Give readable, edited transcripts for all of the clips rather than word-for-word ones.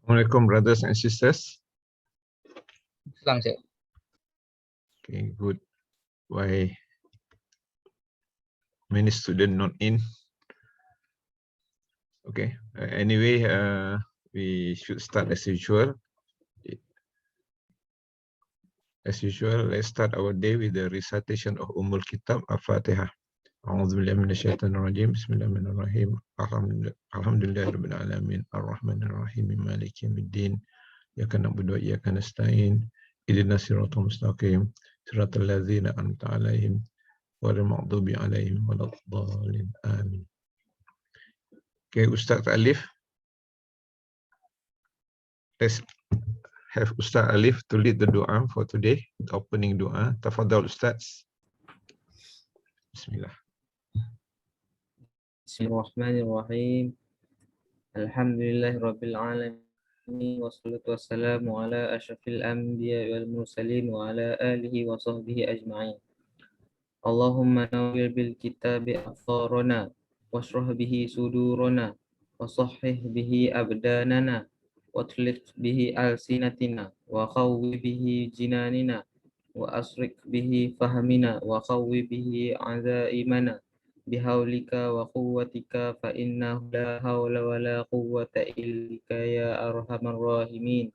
Assalamualaikum, brothers and sisters. Salam, Syed. Okay, good. Why many students not in? Okay. Anyway, we should start as usual. As usual, let's start our day with the recitation of Ummul Kitab Al-Fatihah. A'udzubillahi minasyaitonirrajim. Bismillahirrahmanirrahim. Alhamdulillahirabbil alamin. Arrahmanirrahim. Maliki yaumiddin. Iyyaka na'budu wa iyyaka nasta'in. Ihdinas siratal mustaqim. Siratal ladzina an'amta 'alaihim ghairil maghdubi 'alaihim waladdallin. Amin. Okay, Ustaz Alif. Let's have Ustaz Alif to lead the dua for today, the opening dua. Tafadhal Ustaz. Bismillah. Bismillahirrahmanirrahim. Alhamdulillahirabbil alamin wassalatu wassalamu ala asyrafil anbiya wal mursalin wa ala alihi wa sahbihi ajma'in. Allahumma nawwir bil kitabi afsarana washrah bihi sudurana wa sahhih bihi abdanana wa tulik bihi alsinatina wa qawwi bihi jinanina wa asrik bihi fahmina wa qawwi bihi azaimana bihaulika wa quwwatika fa innahu la hawla wa la quwwata illa ya arhamar rahimin.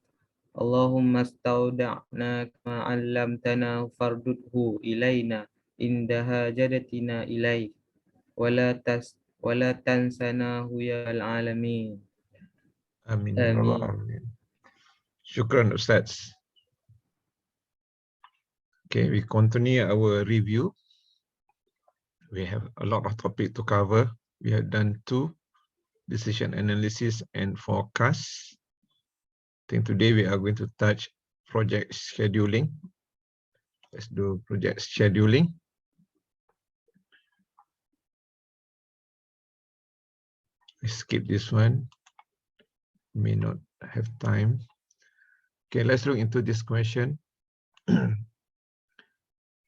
Allahumma stauda'na kama 'allamtana fardudhu ilaina inda hajadatina ilaik wala tansanahu ya alamin. Amin. Amin. Amin. Shukran Ustaz. Okay, we continue our review. We have a lot of topic to cover. We have done 2 decision analysis and forecast. I think today we are going to touch project scheduling. Let's do project scheduling. Let's skip this one. May not have time. Okay, let's look into this question.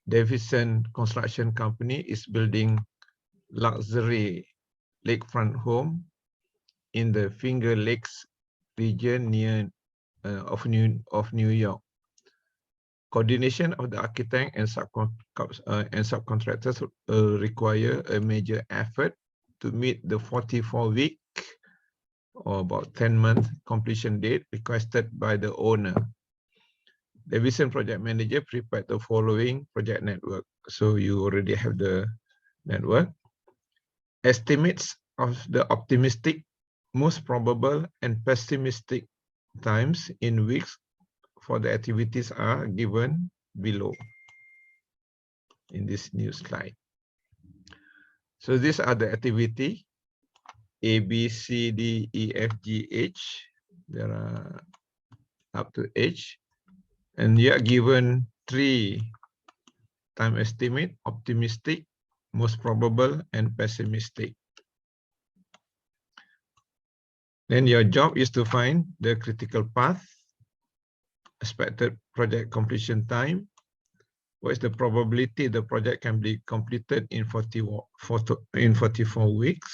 Davison Construction Company is building luxury lakefront home in the Finger Lakes region near of New York. Coordination of the architect and subcontractors require a major effort to meet the 44-week or about 10-month completion date requested by the owner. The Davison project manager prepared the following project network. So you already have the network. Estimates of the optimistic, most probable, and pessimistic times in weeks for the activities are given below in this new slide. So these are the activity A, B, C, D, E, F, G, H. There are up to H. And you are given 3 time estimate: optimistic, most probable, and pessimistic. Then your job is to find the critical path, expected project completion time, what is the probability the project can be completed in 44 weeks.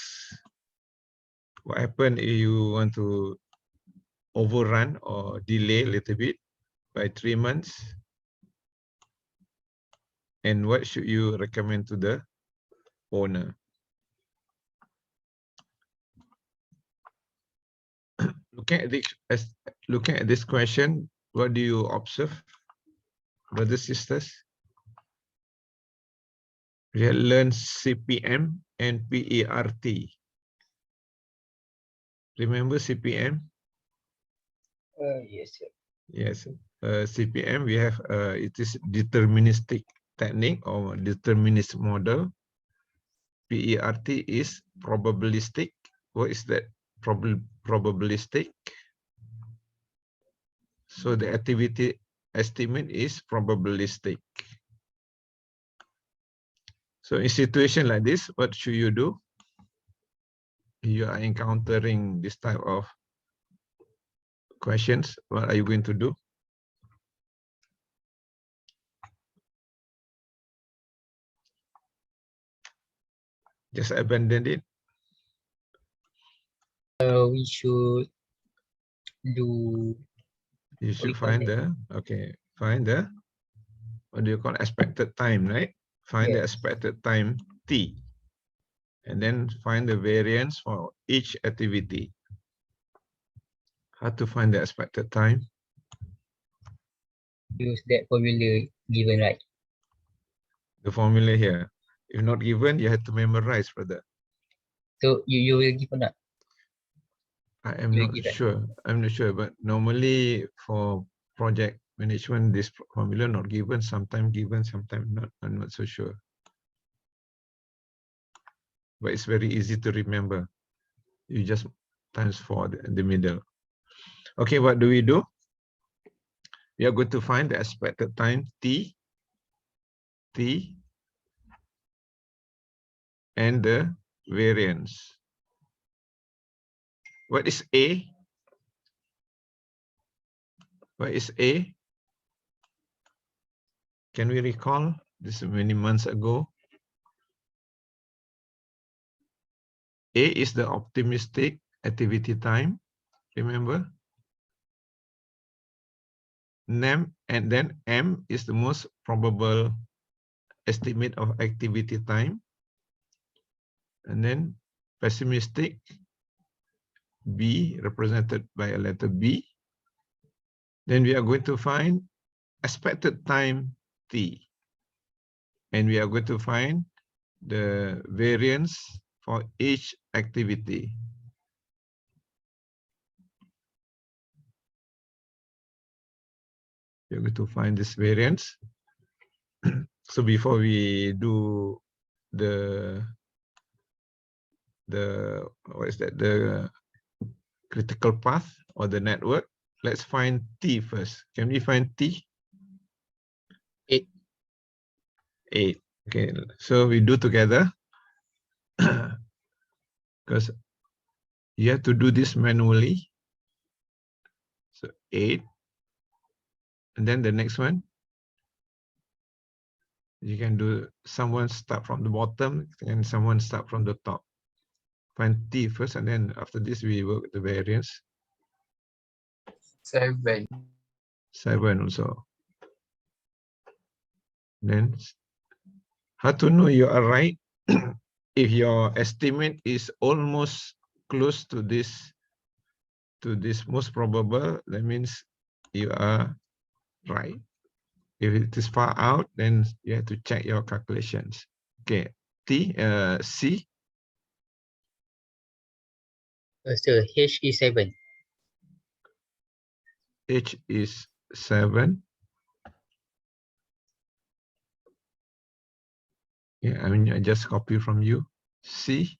What happens if you want to overrun or delay a little bit by 3 months? And what should you recommend to the owner? Looking at this question, what do you observe, brothers, sisters? We have learned CPM and PERT. Remember CPM? Yes, sir. Yes. CPM, we have it is deterministic technique or determinist model. PERT is probabilistic. What is that? Probabilistic. So the activity estimate is probabilistic. So in situation like this, what should you do? You are encountering this type of questions. What are you going to do? Just abandon it? We should do You what we should call find that? the, okay, find the, what do you call expected time, right? Find the Yes. expected time T. And then find the variance for each activity. How to find the expected time? Use that formula given, right? The formula here. If not given, you have to memorize, brother. So you will give or not? I am You will not give, right? sure. I'm not sure, but normally for project management, this formula not given, sometimes given, sometimes not. I'm not so sure. But it's very easy to remember. You just times 4 in the middle. Okay, what do? We are going to find the expected time T, and the variance. What is A? What is A? Can we recall this many months ago? A is the optimistic activity time, remember? NAM, and then M is the most probable estimate of activity time. And then pessimistic, B represented by a letter B. Then we are going to find expected time T. And we are going to find the variance for each activity. We're going to find this variance. So before we do the what is that, the critical path or the network, let's find T first. Can we find T? 8. 8. Okay, so we do together because you have to do this manually. So 8, and then the next one, you can do, someone start from the bottom and someone start from the top. Find T first, and then after this we work the variance. 7. 7 also. Then how to know you are right? If your estimate is almost close to this most probable, that means you are right. If it is far out, then you have to check your calculations. Okay, C. So H is 7. H is 7. Yeah, I mean, I just copy from you. C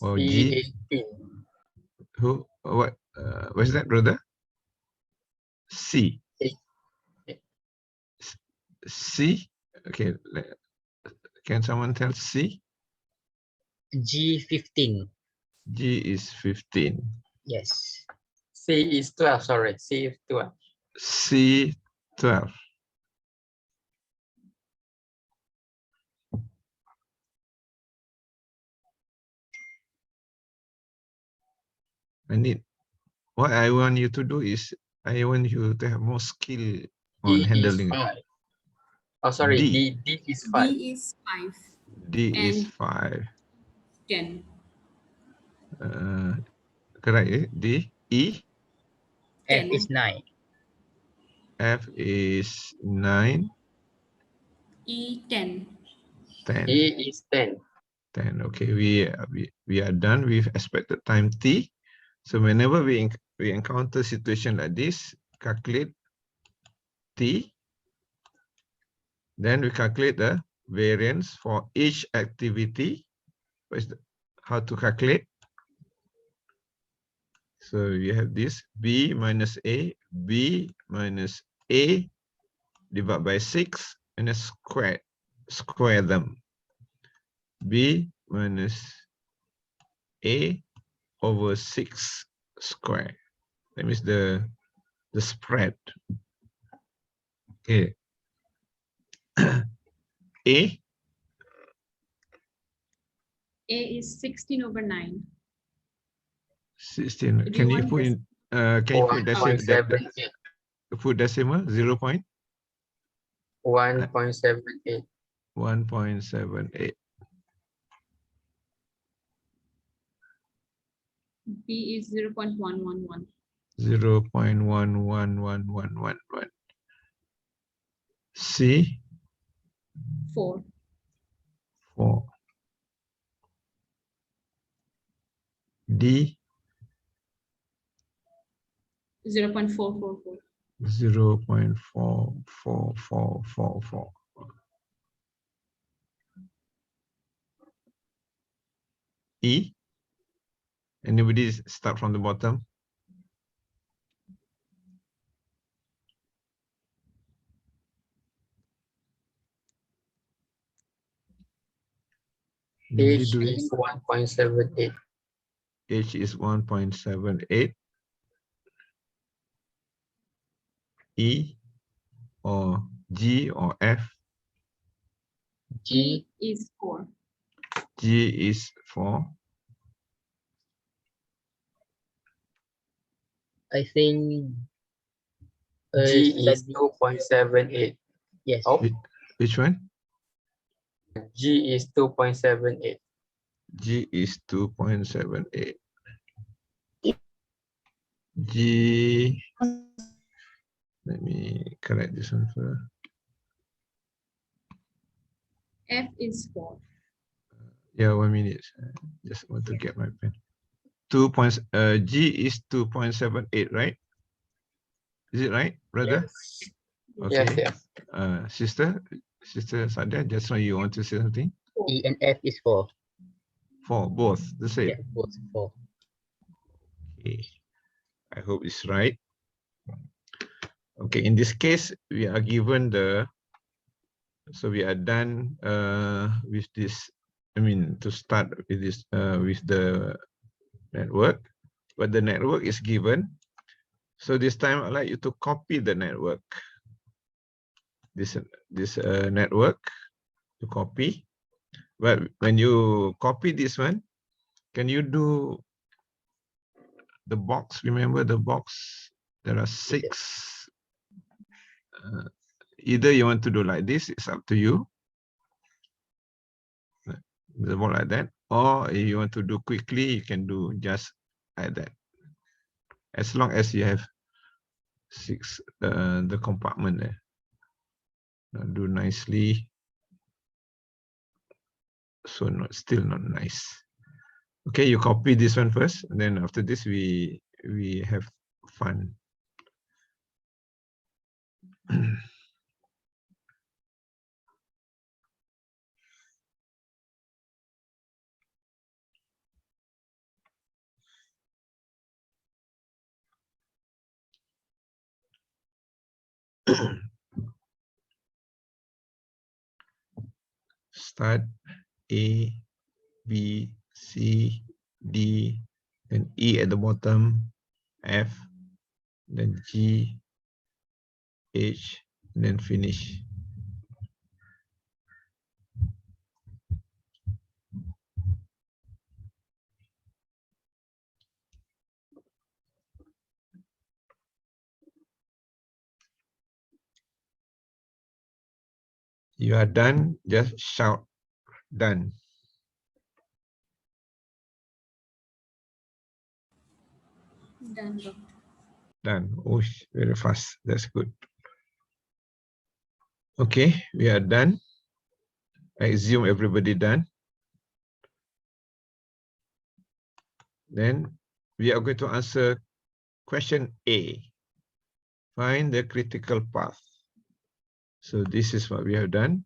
or G. C 18. Who? What? What's that, brother? C. C. Okay. Can someone tell C? G 15. G is 15. Yes. C is 12. Sorry, C is 12. C 12. What I want you to do is, I want you to have more skill on D is handling. 5. Oh, sorry, D. D is 5. D is 5 D is and 5. 10. Correct. D. E. F 10. is 9. F is 9. E 10. 10. E is 10. 10. Okay, we are done with expected time T. So whenever we encounter situation like this, calculate T. Then we calculate the variance for each activity. How to calculate? So you have this B minus A, B minus A divided by 6, and then square them. B minus A over 6 square. That means the spread. Okay. A. A is 16 over 9. 16. Do Can you you want put this? in? Can you put decimal? 1.78. Put decimal 0. 1.78. 1.78. B is 0.111. 0.11111. C 4. 4. D 0.444. 0.44444. E. Anybody start from the bottom? Nobody H doing? is 1.78. H is 1.78. E or G or F? G Is 4. G is 4. I think G is study. 2.78. Yes. Oh, Which one? G is 2.78. G is 2.78. G, let me correct this one first. F is 4. Yeah, 1 minute. Just want to get my pen. G is 2.78, right? Is it right, brother? Yes. Okay. Yes. Sister Sadia, just now you want to say something? E and F is 4. 4, both the same. Yeah, both 4. Okay. I hope it's right. Okay, in this case, we are given the, so we are done with this. I mean, to start with this, with the network, but the network is given. So this time I'd like you to copy the network. This network to copy. But when you copy this one, can you do the box? Remember the box? There are 6. Either you want to do like this, it's up to you. The box like that, or if you want to do quickly, you can do just like that. As long as you have 6, the compartment there. Now do nicely. So still not nice. Okay, you copy this one first, and then after this we have fun. Start A, B, C, D, then E at the bottom, F, then G, H, and then finish. You are done, just shout done. Done, doctor. Done. Oh, very fast. That's good. Okay, we are done. I assume everybody done. Then we are going to answer question A. Find the critical path. So this is what we have done.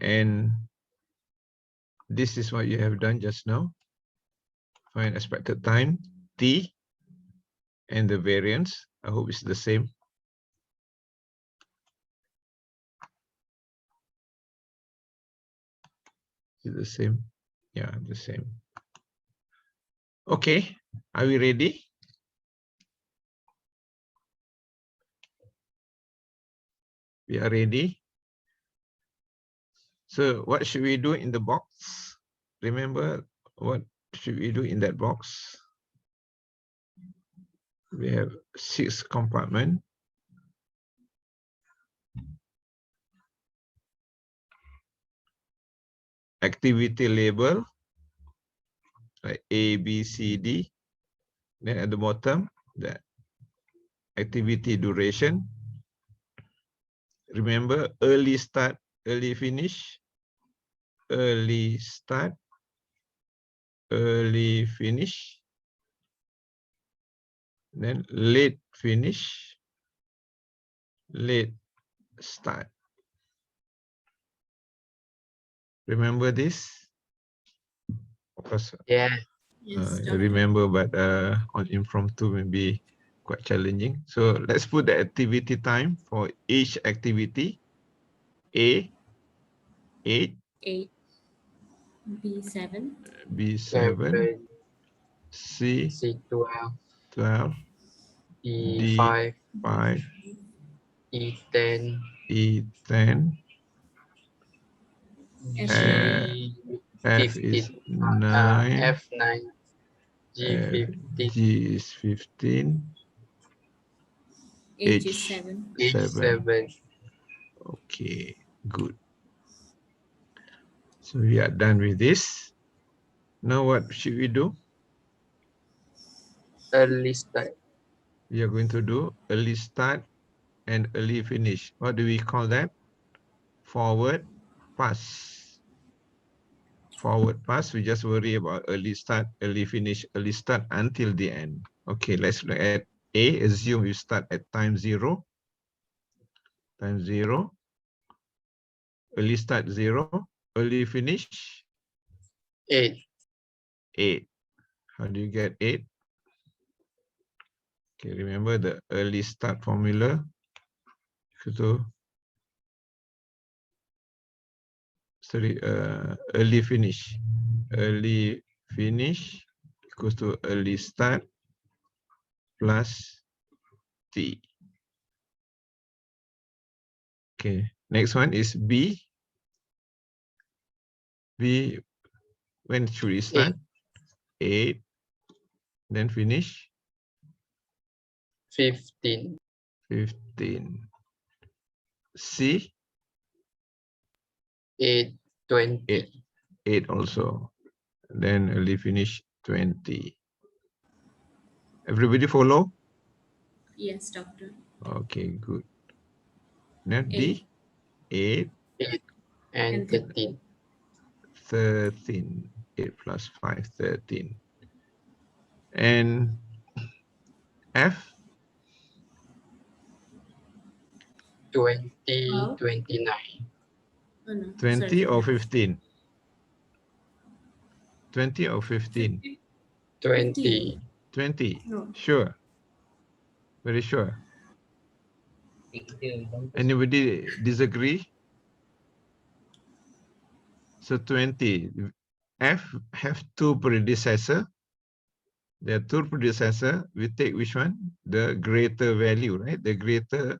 And this is what you have done just now. Find expected time, T, and the variance. I hope it's the same. Is it the same? Yeah, the same. Okay, are we ready? We are ready. So what should we do in the box? Remember what should we do in that box? We have 6 compartments. Activity label, like A, B, C, D. Then at the bottom, the activity duration. Remember, early start, early finish, early start, early finish, then late finish, late start. Remember this? Of course, Yeah. Yes, I doctor. remember, but on impromptu maybe quite challenging. So let's put the activity time for each activity. A, 8, 8. B7. B, 7, 7, C, C12, 12, D, D5, 5, E10, E, 10, F9. F is G15, 9, F9, F, G15, G is 15, H is H 7. 7. H7, Okay, good. So we are done with this. Now what should we do? early start, We are going to do early start and early finish. What do we call that? Forward pass. Forward pass, we just worry about early start, early finish, early start until the end. Okay, let's look at A. Assume we start at time 0. Time 0. Early start 0. Early finish 8, 8. How do you get 8? Okay, remember the early start formula. Early finish. Early finish equals to early start plus T. Okay, next one is B. B, when should we start? 8. Then finish 15, 15. C, 8, 20, 8. 8 also. Then early finish 20. Everybody follow? Yes, doctor. Okay, good. Now 8 D, 8, 8, and and 13, 13. 8 plus 5, 13. And F, 20, 12. 29, Oh no, 20 sorry. or 15? 20 or 15? 20, 20. No. Sure. Very sure. Anybody disagree? So 20. F have 2 predecessor. There are 2 predecessor. We take which one? The greater value, right? The greater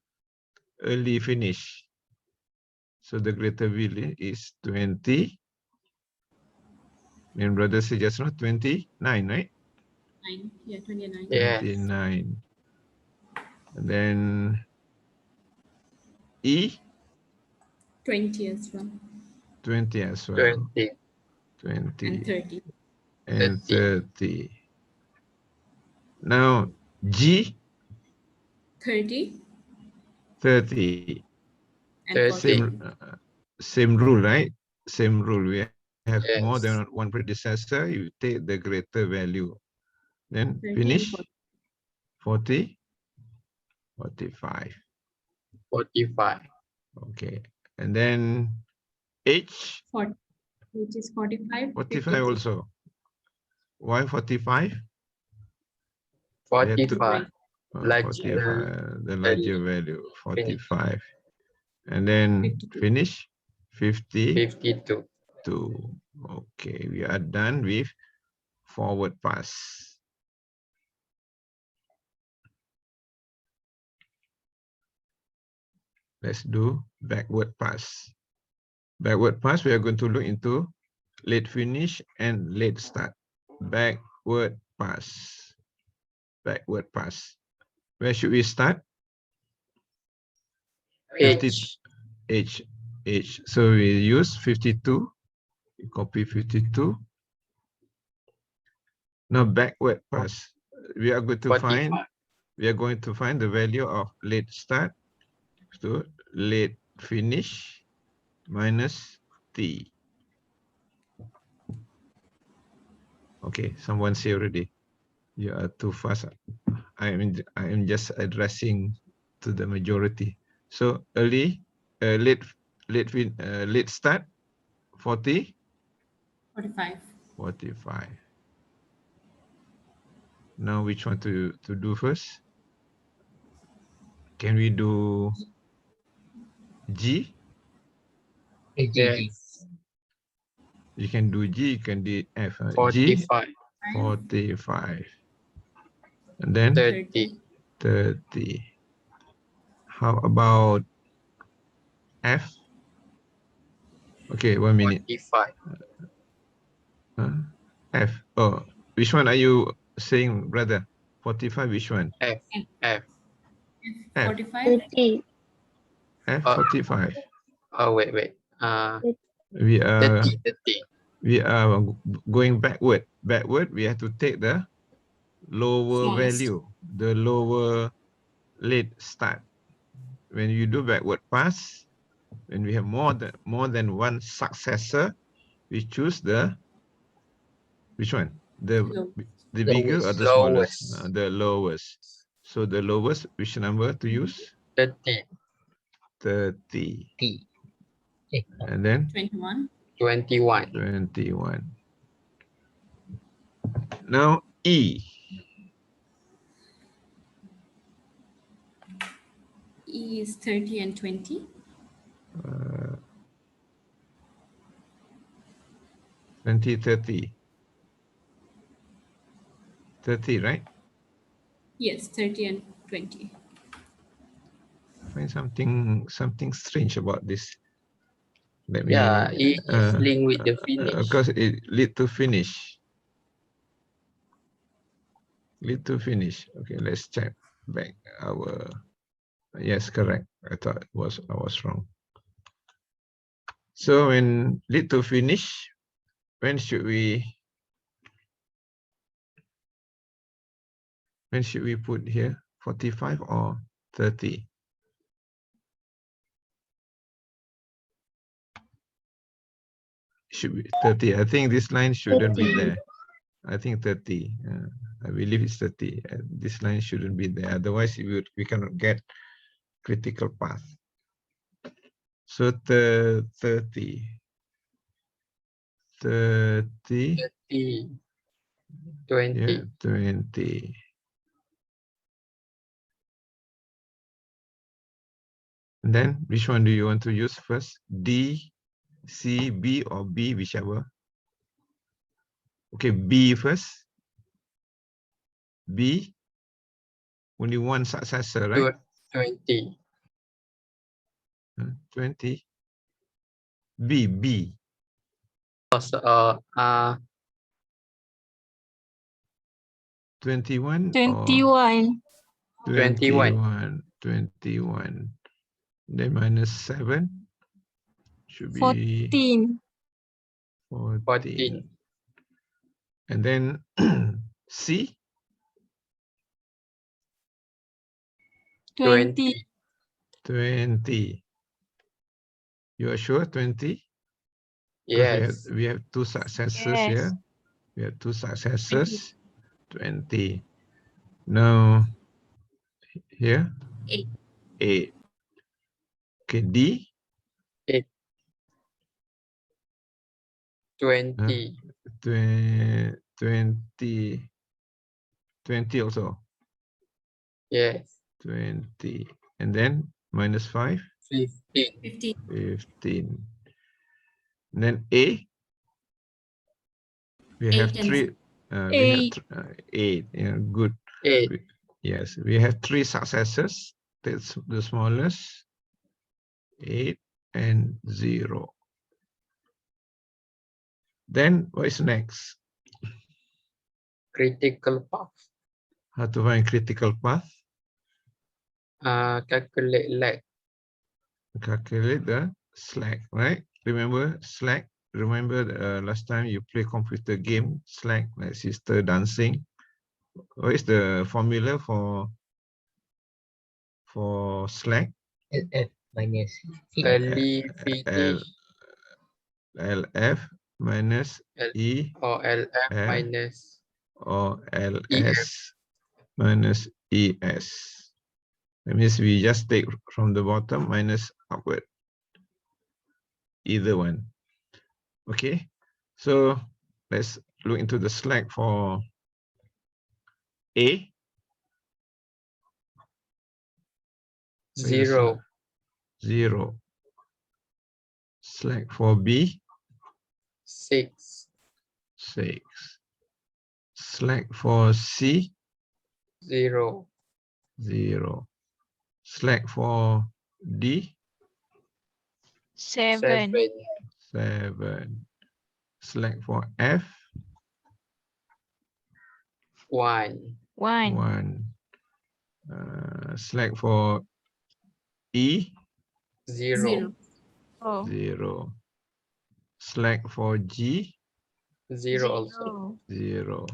early finish. So the greater value is 20. Then brother said just now 29, right? 9. Yeah, 29. yes, 29. And then E, 20 as well. 20 as well. 20, 20 And 30. and 30. 30. Now G, 30 30. and 30, 40. Same rule, right? Same rule. We have more yes, than one predecessor. You take the greater value. Then 30 and finish 40. 40, 45. 45, Okay. And then H, 40, which is 45, 45 52. also. Why 45? There are two, 45, Right. 45, the larger early value, finish, 45. And then 52. finish 52. 52, Okay, we are done with forward pass. Let's do backward pass. Backward pass, we are going to look into late finish and late start. backward pass. Backward pass. Where should we start? 50 H. H. So we use 52. We copy 52. Now backward pass. We are going to 45. find the value of late start. So late finish minus T. Okay, someone say already. You are too fast. I am just addressing to the majority. So early, late start, 40, 45. 45. Now which one to do first? Can we do G? Yes. You can do G, you can do F. G, 45. 45. And then 30. 30. How about F? Okay, 1 minute. 45. F. Oh, which one are you saying, brother? 45, which one? F. F. F. 45. 30. F 45. Oh, wait. We are 30. going backward. Backward, we have to take the lower Smallest. value, the lower late start. When you do backward pass, when we have more than one successor, we choose the which one? Low. The bigger or the smallest? Lowest. The lowest. So the lowest, which number to use? 30. 30. T. And then 21. 21. 21. Now E. E is 30 and 20. 20, 30. 30, right? Yes, 30 and 20. Find something strange about this. Let me. Yeah, it is linked with the finish. Because it lead to finish. Lead to finish. Okay, let's check back our. Yes, correct. I thought I was wrong. So when lead to finish, when should we put here? 45 or 30? Should be 30. I think this line shouldn't be 30. there. I think 30. I believe it's 30. This line shouldn't be there. Otherwise, we cannot get critical path. So 30. 30. 30. 20. Yeah, 20. And then which one do you want to use first? D, C, B, or B, whichever. Okay, B first. B, only one successor, right? 20. 20. B. Also, 21 or 21. 21. 21. Then minus 7 should be 14. 14. And then C, 20. 20. You are sure 20? Yes. We have two successors Yes. here. We have two successors. 20. Now here 8. 8. Okay, D. 20. 20 also. Yes. 20. And then minus 5. 15. 15. 15. And then A. We have 8 and 3. We have 8. Yeah, good. 8. Yes, we have 3 successors. That's the smallest. 8 and 0. Then what is next? critical path. How to find critical path? Calculate lag. Calculate the slack, right? Remember slack? Remember last time you play computer game, slack, like sister dancing. What is the formula for slack? LF minus C. Early L, finish LF minus L E or LF F minus or EF. LS minus ES. That means we just take from the bottom minus upward. Either one. Okay. So let's look into the slack for A. Where's the slack? 0. 0. Slack for B. 6. 6. Slack for C. 0. 0. Slack for D. 7. 7. Slack for F. 1. 1. Slack for E. 0. 0. Slack for G. 0 also. 0.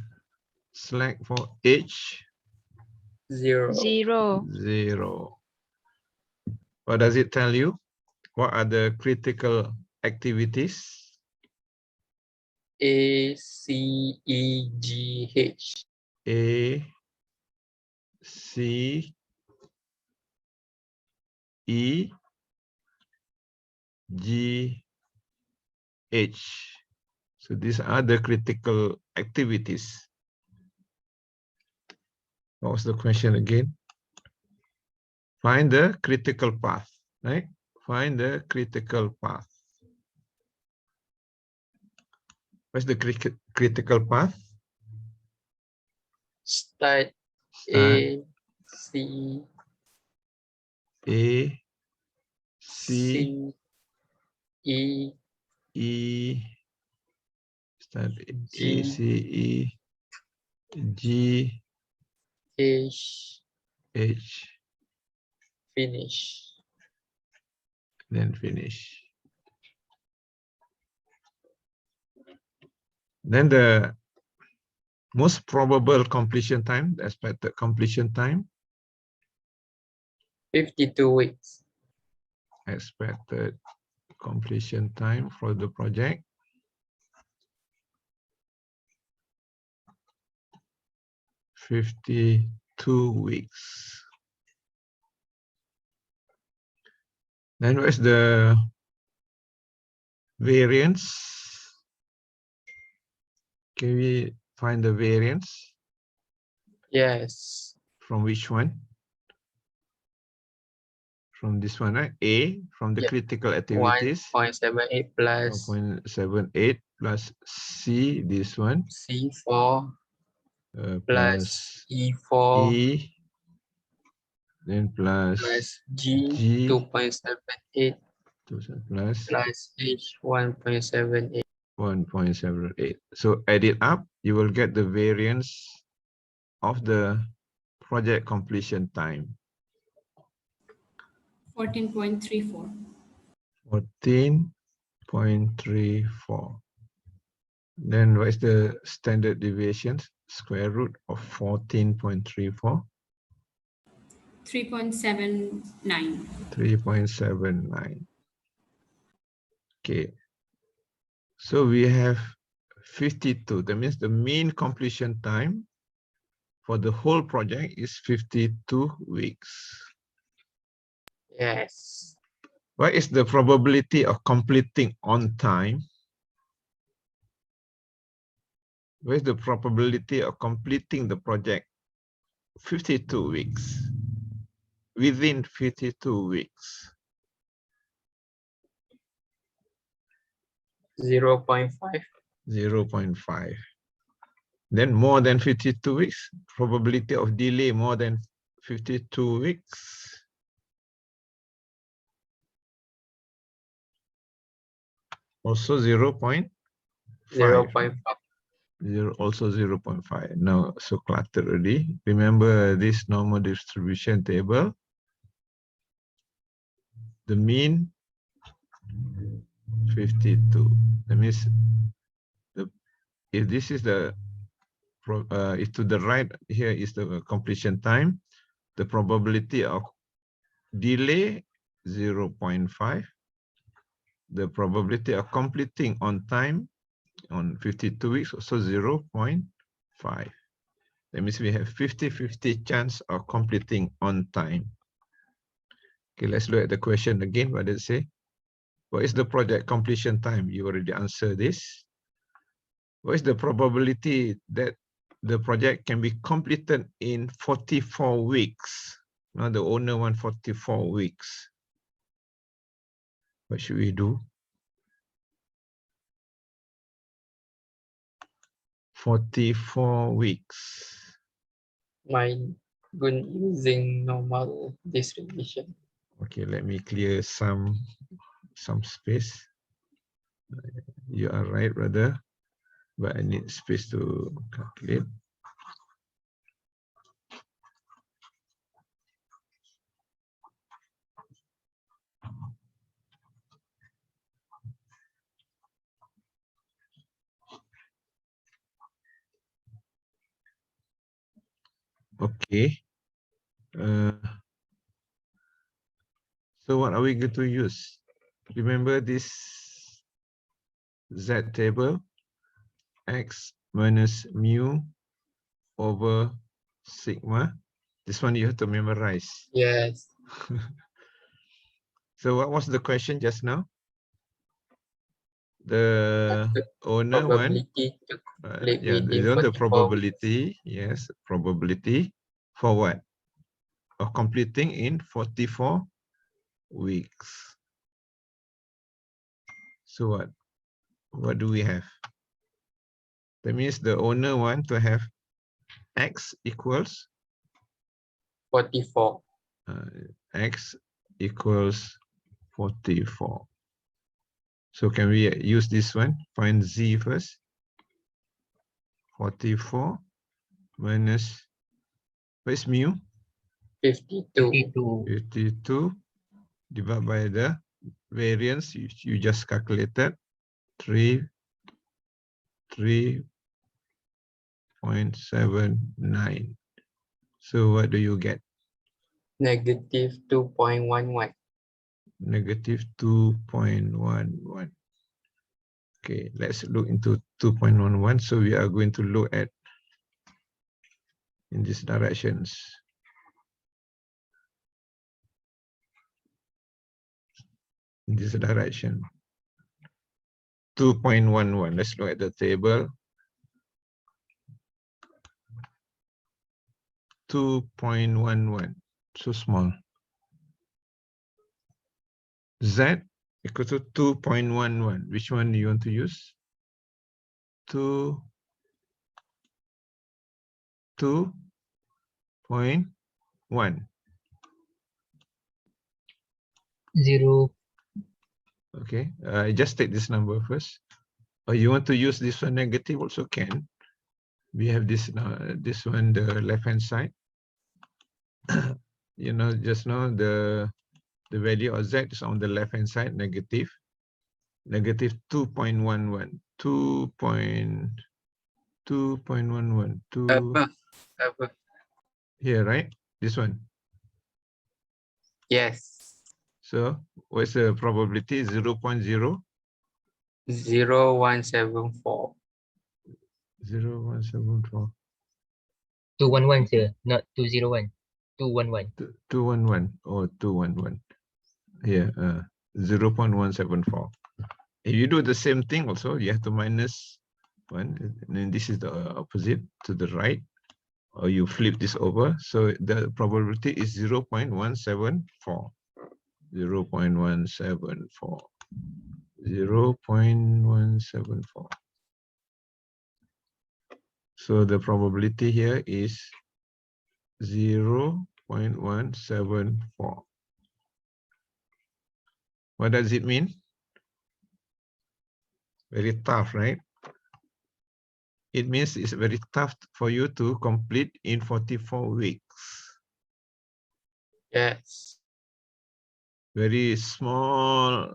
Slack for H. 0. 0. What does it tell you? What are the critical activities? A, C, E, G, H. A, C, E, G, H. So these are the critical activities. What was the question again? Find the critical path, right? Find the critical path. What's the critical path? Start Start A, C, A, C, C, E, E, start A, G, C, E, G, H, H, finish. then finish. Then the most probable completion time, the expected completion time, 52 weeks. expected completion time for the project. 52 weeks. Then where's the variance? Can we find the variance? Yes. From which one? From this one, right? A, from the Yeah. critical activities. 1.78 plus 1.78 plus C, this one. C4 Plus plus E4 E, then plus G, G, 2.78 plus plus H, 1.78. 1.78. So add it up, you will get the variance of the project completion time. 14.34. 14.34. Then what is the standard deviation? Square root of 14.34? 3.79. 3.79. Okay. So we have 52. That means the mean completion time for the whole project is 52 weeks. Yes. What is the probability of completing on time? What is the probability of completing the project 52 weeks? Within 52 weeks. 0.5. 0.5. Then more than 52 weeks, probability of delay more than 52 weeks. Also 0.5. 0.5. Also 0.5. Now, so cluttered already. Remember this normal distribution table. The mean 52. That means if this is if to the right here is the completion time, the probability of delay 0.5. The probability of completing on time on 52 weeks also 0.5. That means we have 50-50 chance of completing on time. Okay, let's look at the question again. What does it say? What is the project completion time? You already answered this. What is the probability that the project can be completed in 44 weeks? Now the owner wants 44 weeks. What should we do? 44 weeks. Mine good using normal distribution. Okay, let me clear some space. You are right, brother, but I need space to calculate. Okay. So what are we going to use? Remember this Z table, X minus mu over sigma. This one you have to memorize. Yes. So what was the question just now? The owner one, Probability to complete yeah, they within want the 44 weeks. probability, yes, probability for what? Of completing in 44 weeks. So what do we have? That means the owner want to have X equals 44. X equals 44. So can we use this one? Find Z first. 44 minus, what is mu? 52. 52 divided by the variance you just calculated. 3.79. So what do you get? Negative 2.11. Negative 2.11. Okay, let's look into 2.11. So we are going to look at in these directions. In this direction. 2.11. Let's look at the table. 2.11. So small. Z equal to 2.11. Which one do you want to use? 2.1. 0. Okay, just take this number first. Or you want to use this one negative also can. We have this one, the left hand side. You know, just now the value of Z is on the left hand side, negative. Negative 2.11. 2.11. Here, right? This one. Yes. So what's the probability? 0.0? 0174. 0.174. 211, sir. Not 201. 211. 211 or 211. Here, 0.174. If you do the same thing also, you have to minus 1. And then this is the opposite to the right. Or you flip this over. So the probability is 0.174. 0.174. 0.174. So the probability here is 0.174. What does it mean? Very tough, right? it means it's very tough for you to complete in 44 weeks. Yes. Very small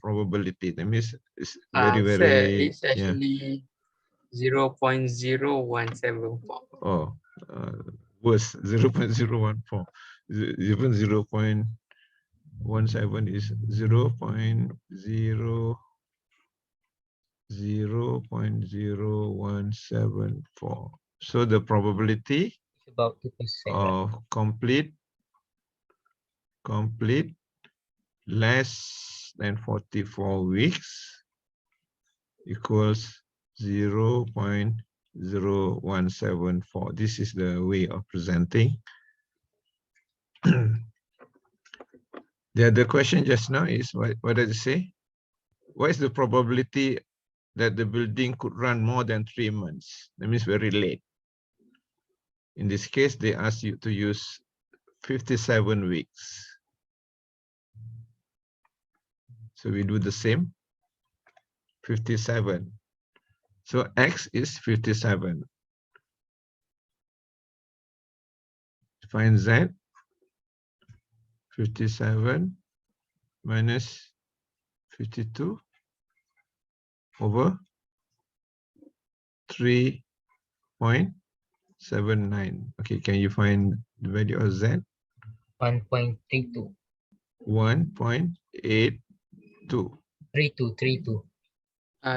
probability. That means it's very, Sir, very, it's actually 0.0174. oh, worse, 0.014. Even 0.17 is 0.0174. So the probability It's about 2%, right? of complete less than 44 weeks equals 0.0174. This is the way of presenting. The other question just now is, what does it say? What is the probability that the building could run more than 3 months? That means very late. In this case, they ask you to use 57 weeks. So we do the same, 57. So X is 57. Find Z, 57 minus 52 over 3.79. Okay, can you find the value of Z? 1.32. 1.82. 32.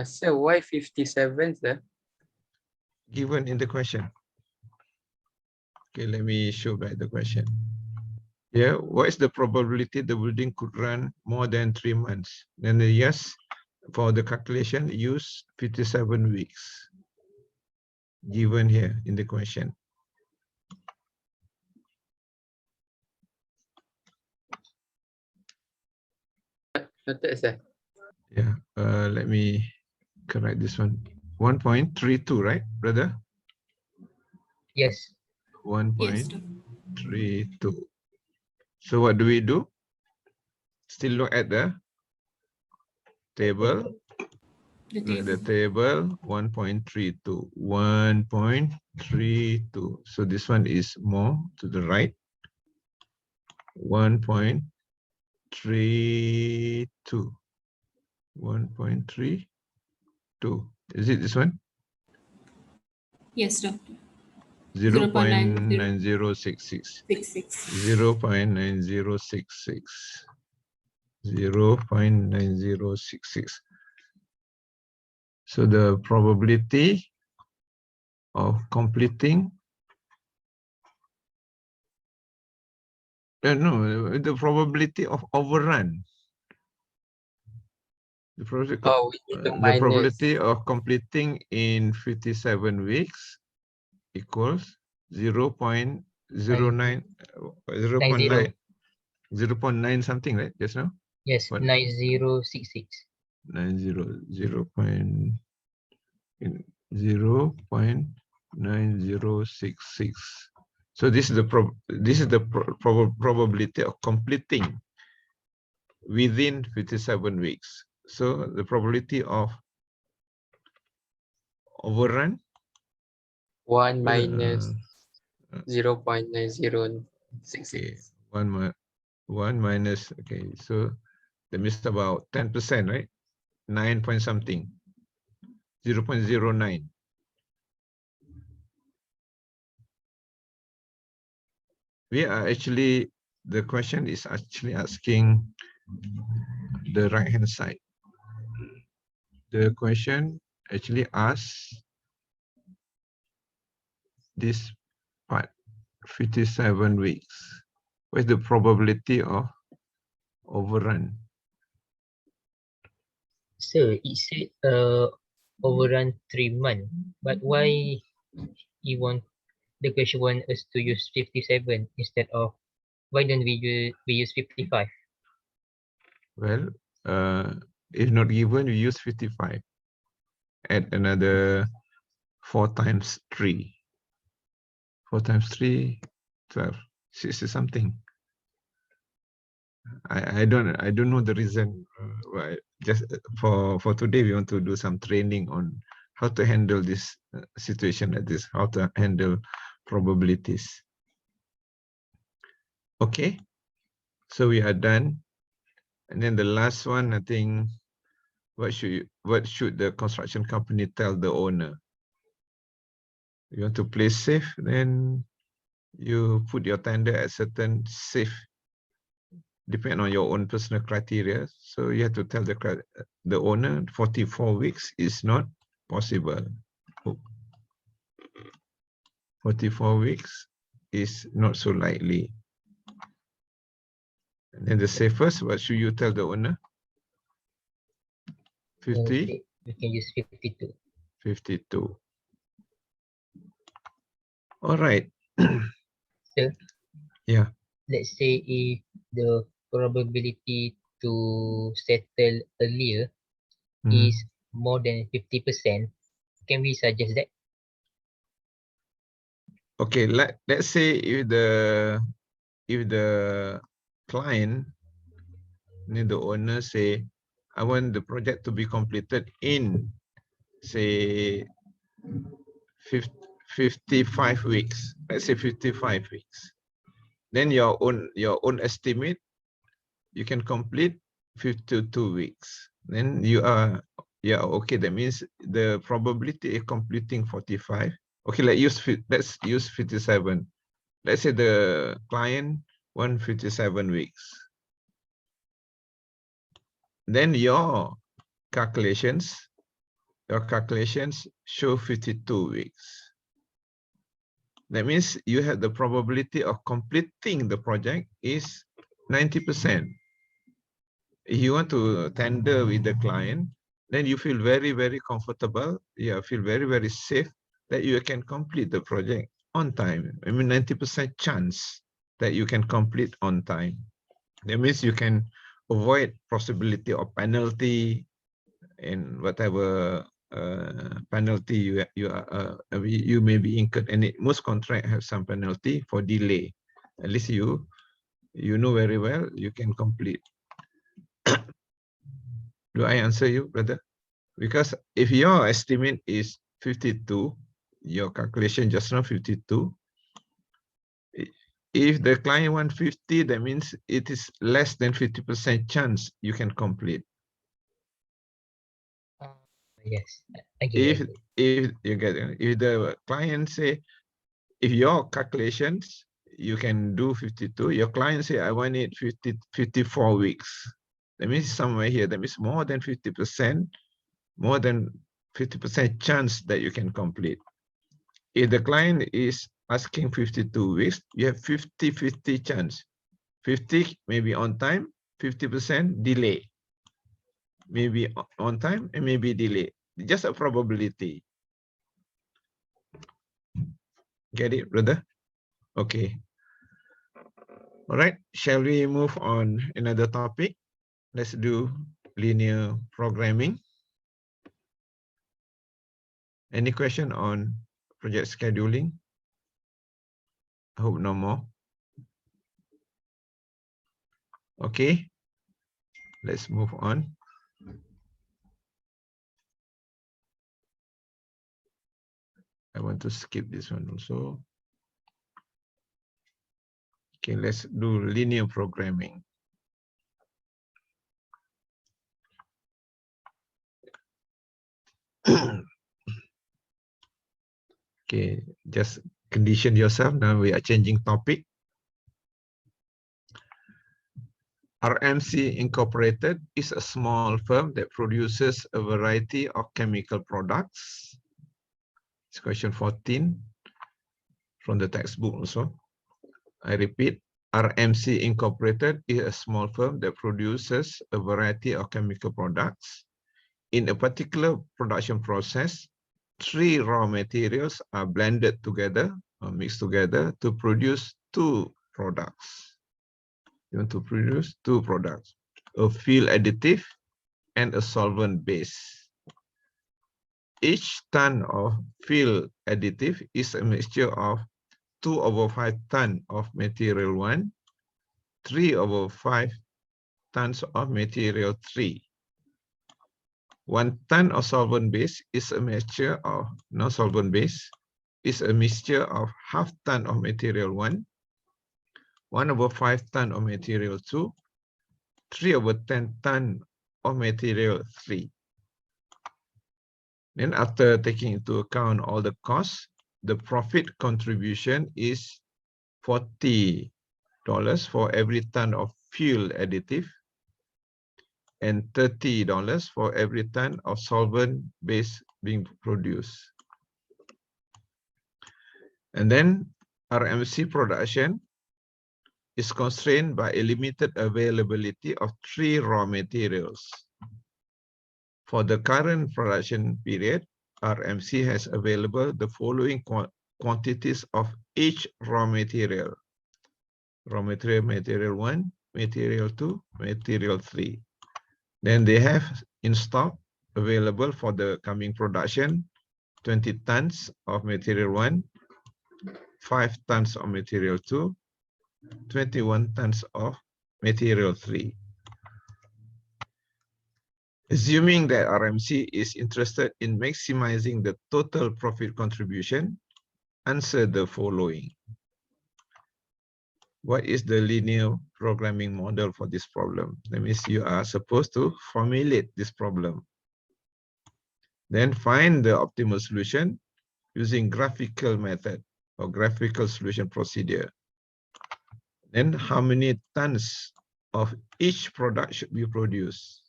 Sir, why 57, sir? Given in the question. Okay, let me show back the question. Yeah, what is the probability the building could run more than 3 months? Then the yes, for the calculation, use 57 weeks. Given here in the question. Noted, sir. Yeah, let me correct this one. 1.32, right, brother? Yes. 1.32. So what do we do? Still look at the table. The Look at the table. table, 1.32. 1.32. So this one is more to the right. 1.32. 1.32. Is it this one? Yes, doctor. 0.9066. 0.9066. 0.9066. So the probability of completing, no, the probability of overrun. The probability, Oh, we need to the minus. probability of completing in 57 weeks equals 0.09, 0.9, 0.9 something, right? Just now? Yes, What? 9066. 0.9066. So this is the probability of completing within 57 weeks. So the probability of overrun, 1 minus uh, 0.9066. okay, 1 minus, okay, so that means about 10%, right? 9 point something, 0.09. We are actually, the question is actually asking the right hand side. The question actually asks this part, 57 weeks. What is the probability of overrun? So it said overrun 3 months. But why you want the question want us to use 57 instead of why don't we use 55? Well, if not given, we use 55. Add another 4 times 3. 4 times 3, 12, 60 something. I don't know the reason why. Just for today, we want to do some training on how to handle this situation like this, how to handle probabilities. Okay, so we are done. And then the last one, I think, what should the construction company tell the owner? You want to play safe, then you put your tender at certain safe, depend on your own personal criteria. So you have to tell the owner 44 weeks is not possible. 44 weeks is not so likely. And then the safest, what should you tell the owner? 50? We can use 52. 52. All right. So, Yeah. let's say if the probability to settle earlier is more than 50%, can we suggest that? Okay, let's say if the client, the owner say, I want the project to be completed in, say, 55 weeks. Let's say 55 weeks. Then your own estimate, you can complete 52 weeks. Then you are, yeah, okay. That means the probability of completing 45. Okay, let's use 57. Let's say the client want 57 weeks. Then your calculations show 52 weeks. That means you have the probability of completing the project is 90%. If you want to tender with the client, then you feel very, very comfortable. You feel very, very safe that you can complete the project on time. I mean, 90% chance that you can complete on time. That means you can avoid possibility of penalty and whatever penalty you may be incurred. And most contract have some penalty for delay. At least you know very well you can complete. Do I answer you, brother? Because if your estimate is 52, your calculation just now 52. If the client wants 50, that means it is less than 50% chance you can complete. Yes, I get it. If you get it, if the client say, if your calculations, you can do 52, your client say, I want it 54 weeks. That means somewhere here, that means more than 50%, more than 50% chance that you can complete. If the client is asking 52 weeks, you have 50-50 chance. 50 maybe on time, 50% delay. Maybe on time and maybe delay. Just a probability. Get it, brother? Okay. All right, shall we move on another topic? Let's do linear programming. Any question on project scheduling? I hope no more. Okay, let's move on. I want to skip this one also. Okay, let's do linear programming. Okay, just condition yourself. Now we are changing topic. RMC Incorporated is a small firm that produces a variety of chemical products. It's question 14 from the textbook also. I repeat, RMC Incorporated is a small firm that produces a variety of chemical products. In a particular production process, 3 raw materials are blended together or mixed together to produce 2 products. You want to produce 2 products, a field additive and a solvent base. Each ton of field additive is a mixture of 2/5 ton of material 1, 3/5 tons of material 3. 1 ton of solvent base is a mixture of non-solvent base is a mixture of half ton of material 1, 1/5 ton of material 2, 3/10 ton of material 3. Then after taking into account all the costs, the profit contribution is $40 for every ton of fuel additive and $30 for every ton of solvent base being produced. And then RMC production is constrained by a limited availability of 3 raw materials. For the current production period, RMC has available the following quantities of each raw material. Raw material, material 1, material 2, material 3. Then they have in stock available for the coming production 20 tons of material 1, 5 tons of material 2, 21 tons of material 3. Assuming that RMC is interested in maximizing the total profit contribution, answer the following. What is the linear programming model for this problem? That means you are supposed to formulate this problem. Then find the optimal solution using graphical method or graphical solution procedure. Then how many tons of each product should be produced?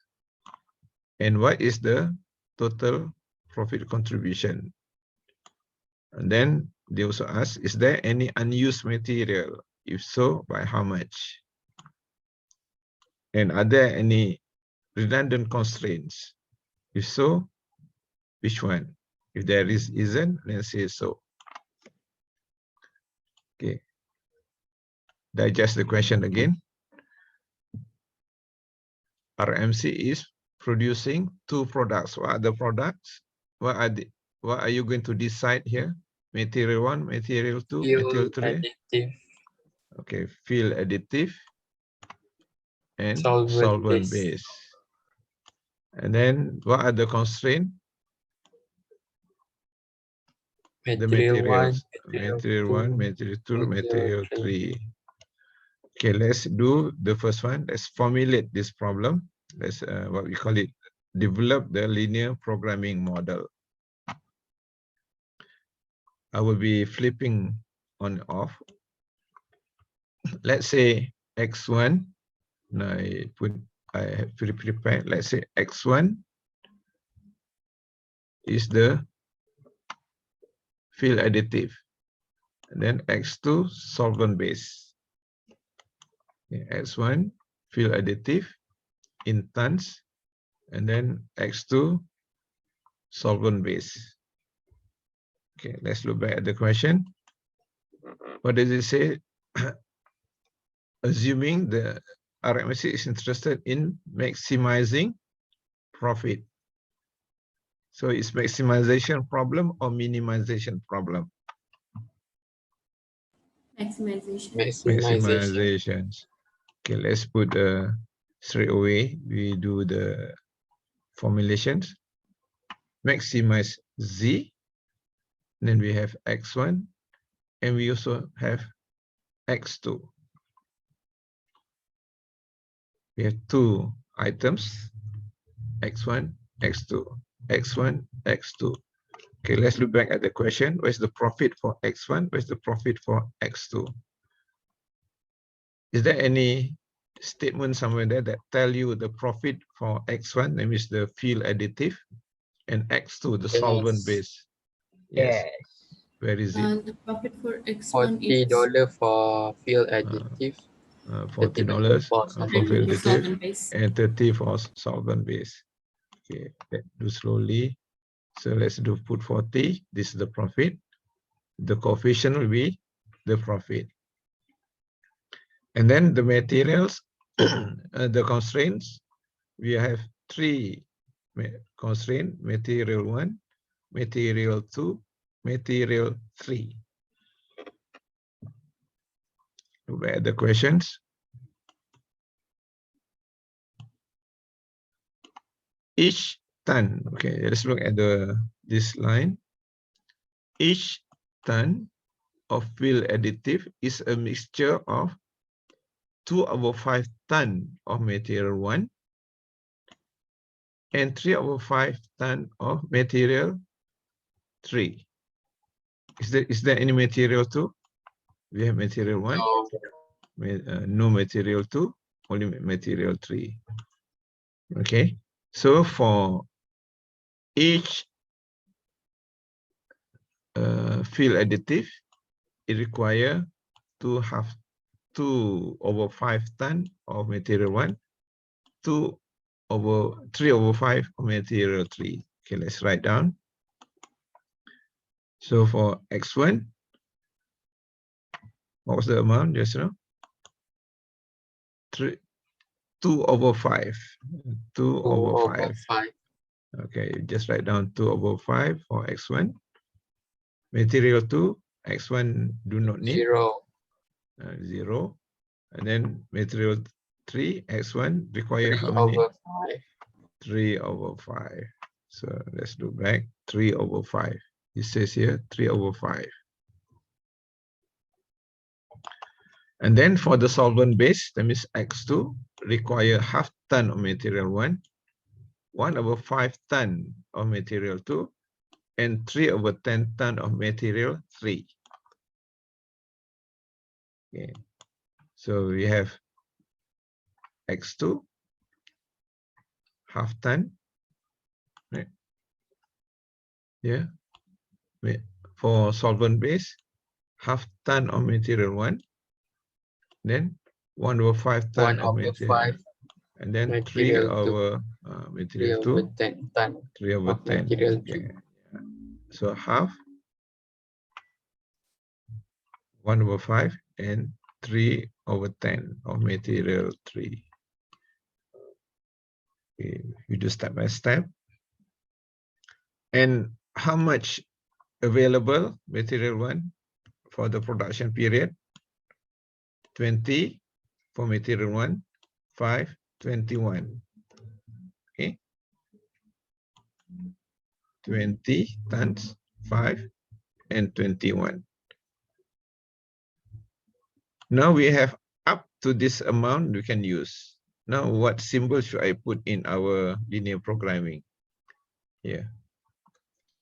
And what is the total profit contribution? And then they also ask, is there any unused material? If so, by how much? And are there any redundant constraints? If so, which one? If there isn't, then say so. Okay. Digest the question again. RMC is producing 2 products. What are the products? What are you going to decide here? Material 1, material 2, Fuel material 3. additive, Okay, fuel additive and solvent solvent base. base. And then what are the constraints? The Material 1, materials. Material 1, material 2, material material 3. Okay, let's do the first one. Let's formulate this problem. Let's what we call it, develop the linear programming model. I will be flipping on off. Let's say x1. Now I have prepared. Let's say x1 is the field additive, and then x2 solvent base. Okay, x1 field additive in tons, and then x2 solvent base. Okay, let's look back at the question. What does it say? Assuming the RMC is interested in maximizing profit. So it's maximization problem or minimization problem? Maximization. Maximization. Okay, let's put straight away. We do the formulations. Maximize Z. Then we have X1. And we also have X2. We have 2 items, X1, X2, X1, X2. Okay, let's look back at the question. Where's the profit for X1? Where's the profit for X2? Is there any statement somewhere there that tell you the profit for X1, that means the fuel additive, and X2, the solvent base? Yes. Where is it? The profit for X1 is $40 for fuel additive. $40 for fuel additive solvent base. and 30 for solvent base. Okay, let's do slowly. So let's do put 40. This is the profit. The coefficient will be the profit. And then the materials, the constraints, we have 3 constraints: material 1, material 2, material 3. Look at the questions. Each ton. Okay, let's look at this line. Each ton of field additive is a mixture of 2/5 ton of material 1 and 3/5 ton of material 3. Is there any material 2? We have material 1, no material 2, only material 3. Okay, so for each field additive, it requires to have 2/5 ton of material 1, 3/5 of material 3. Okay, let's write down. So for X1, what was the amount just now? 2/5. 2/5. Okay, just write down 2/5 for X1. Material 2, X1 do not need. 0. And then material 3, X1 require how many? 3/5. So let's do back. 3/5. It says here 3/5. And then for the solvent base, that means X2 require half ton of material 1, 1/5 ton of material 2, and 3/10 ton of material 3. Okay. So we have X2, half ton, right? Yeah. For solvent base, half ton of material 1, then 1/5 ton of material, and then 3/material 2, 3/10. Okay. So half, 1/5, and 3/10 of material 3. Okay. You do step by step. And how much available material 1 for the production period? 20 for material 1, 5, 21. Okay. 20 tons, 5, and 21. Now we have up to this amount we can use. Now what symbol should I put in our linear programming? Here.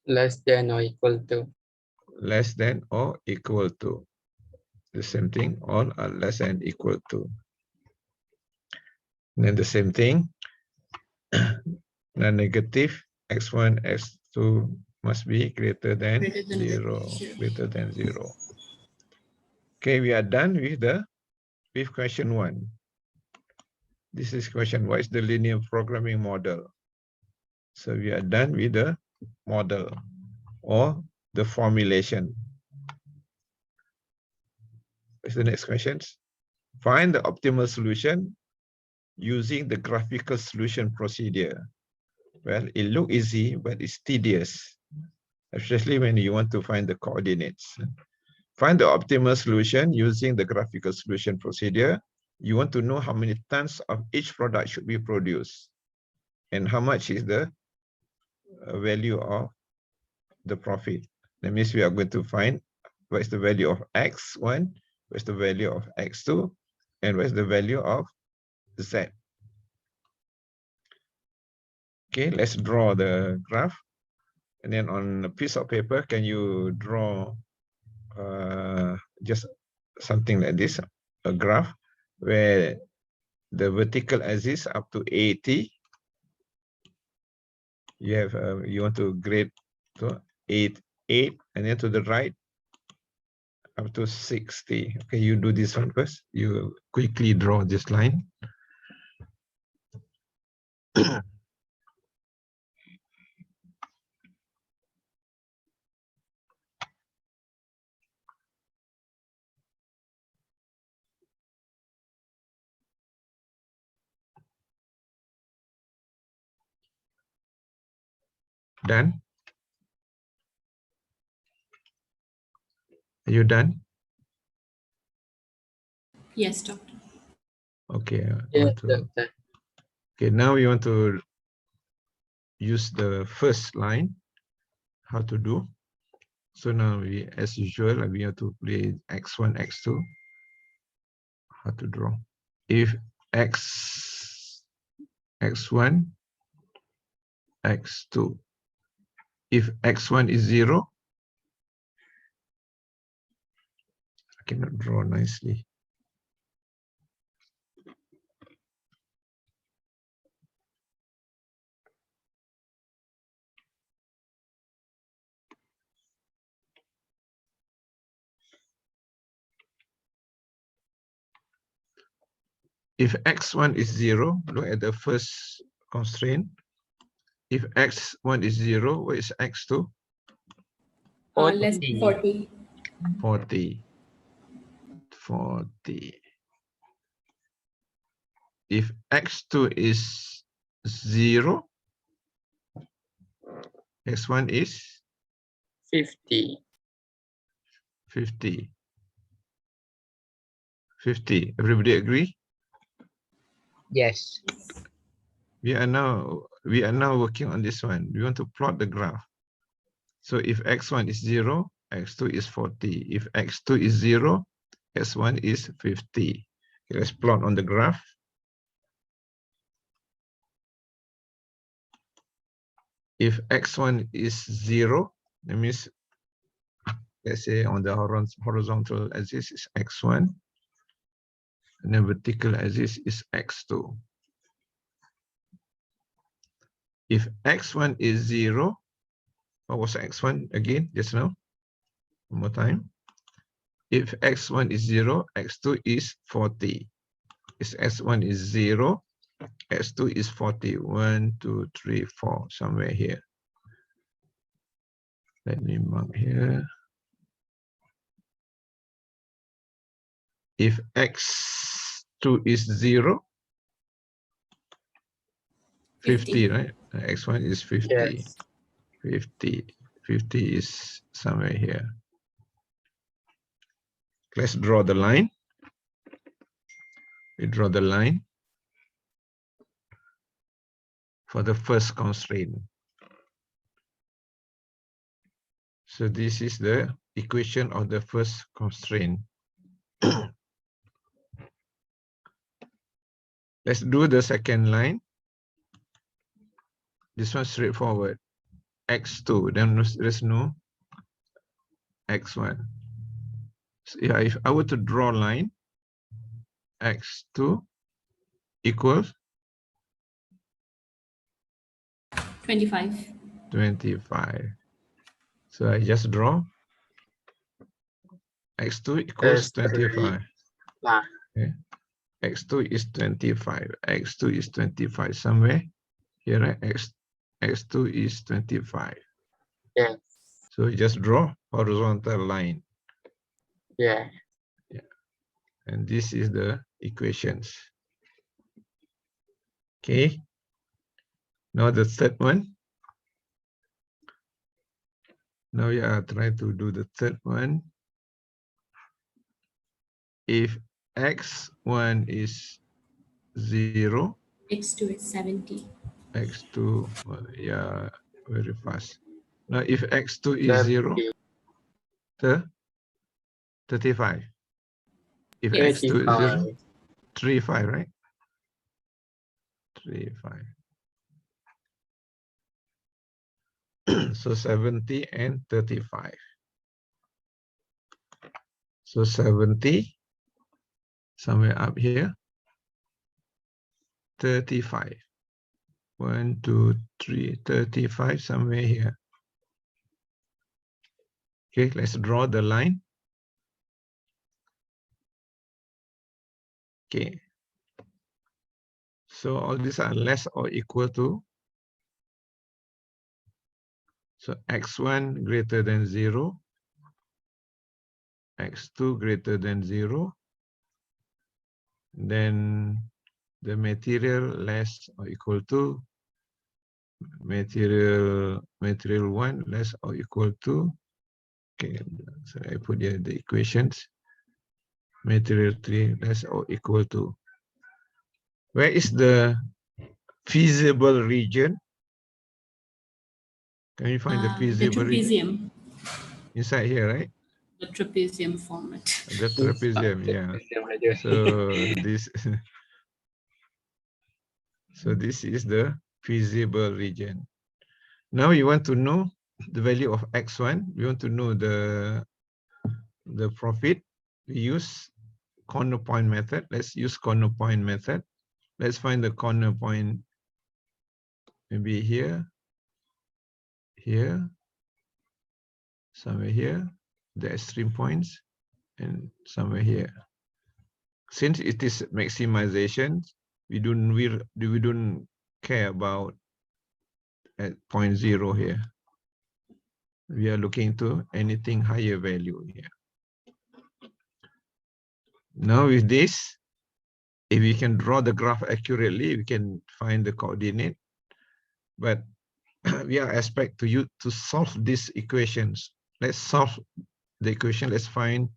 Less than or equal to. Less than or equal to. The same thing, all are less than equal to. And then the same thing, the negative x1, x2 must be greater than 0, greater than 0. Okay, we are done with question 1. This is question, what is the linear programming model? So we are done with the model or the formulation. What's the next question? Find the optimal solution using the graphical solution procedure. Well, it looks easy, but it's tedious, especially when you want to find the coordinates. Find the optimal solution using the graphical solution procedure. You want to know how many tons of each product should be produced and how much is the value of the profit. That means we are going to find what is the value of X1, what is the value of X2, and what is the value of Z. Okay, let's draw the graph. And then on a piece of paper, can you draw just something like this, a graph where the vertical axis up to 80. You have you want to grade to 8, and then to the right up to 60. Okay, you do this one first. You quickly draw this line. Done? Are you done? Yes, doctor. Okay. Yes, Okay, now we want to use the first line. How to do? So now we, as usual, we have to play x1, x2. How to draw? If x1, x2. If x1 is 0, I cannot draw nicely. If x1 is 0, look at the first constraint. If x1 is 0, what is x2? Less than 40. 40. 40. If x2 is 0, x1 is 50. 50. 50. Everybody agree? Yes. We are now working on this one. We want to plot the graph. So if x1 is 0, x2 is 40. If x2 is 0, x1 is 50. Okay, let's plot on the graph. If x1 is 0, that means, let's say on the horizontal axis is x1, and the vertical axis is x2. If x1 is 0, what was x1 again just now? One more time. If x1 is 0, x2 is 40. If x1 is 0, x2 is 40. 1, 2, 3, 4, somewhere here. Let me mark here. If x2 is 0, 50, right? X1 is 50. Yes. 50. 50 is somewhere here. Let's draw the line. We draw the line for the first constraint. So this is the equation of the first constraint. Let's do the second line. This one straightforward. X2, then there's no X1. So yeah, if I were to draw a line, X2 equals 25. 25. So I just draw X2 equals 25. Okay. X2 is 25. X2 is 25 somewhere here, right? X2 is 25. Yes. So you just draw horizontal line. Yeah. And this is the equations. Okay. Now the third one. Now we are trying to do the third one. If x1 is 0, X2 is 70. x2, well, yeah, very fast. Now if x2 is 0, 35. If Yes. x2 is 0, 35. 35, right? 35. So 70 and 35. So 70, somewhere up here. 35. 1, 2, 3, 35, somewhere here. Okay, let's draw the line. Okay. So all these are less or equal to. So x1 greater than 0, x2 greater than 0, then the material less or equal to material 1 less or equal to, okay, so I put here the equations, material 3 less or equal to. Where is the feasible region Can you find the The feasible region? trapezium. Inside here, right? The trapezium format. The trapezium, yeah. Trapezium. So this, so this is the feasible region. Now you want to know the value of x1. We want to know the profit. We use corner point method. Let's use corner point method. Let's find the corner point. Maybe here, here, somewhere here, the extreme points, and somewhere here. Since it is maximization, we don't care about at 0.0 here. We are looking to anything higher value here. Now with this, if we can draw the graph accurately, we can find the coordinate. But we are expect you to solve these equations. Let's solve the equation. Let's find.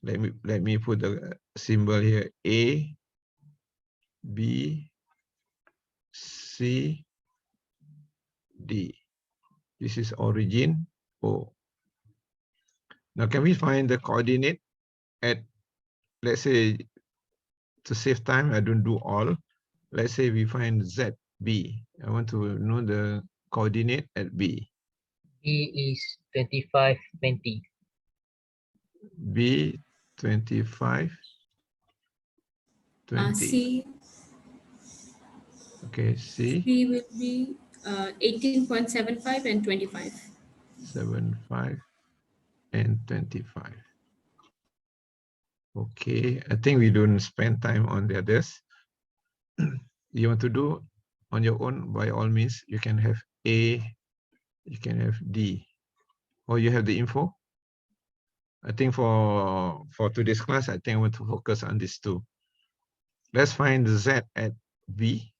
Let me put the symbol here: A, B, C, D. This is origin O. Now, can we find the coordinate at, let's say, to save time, I don't do all. Let's say we find ZB. I want to know the coordinate at B. B is 25, 20. B, 25, 20. C Okay, C, will be 18.75 and 25. 75 and 25. Okay, I think we don't spend time on the others. You want to do on your own, by all means, you can have A, you can have D, or you have the info. I think for today's class, I think I want to focus on these two. Let's find the Z at B.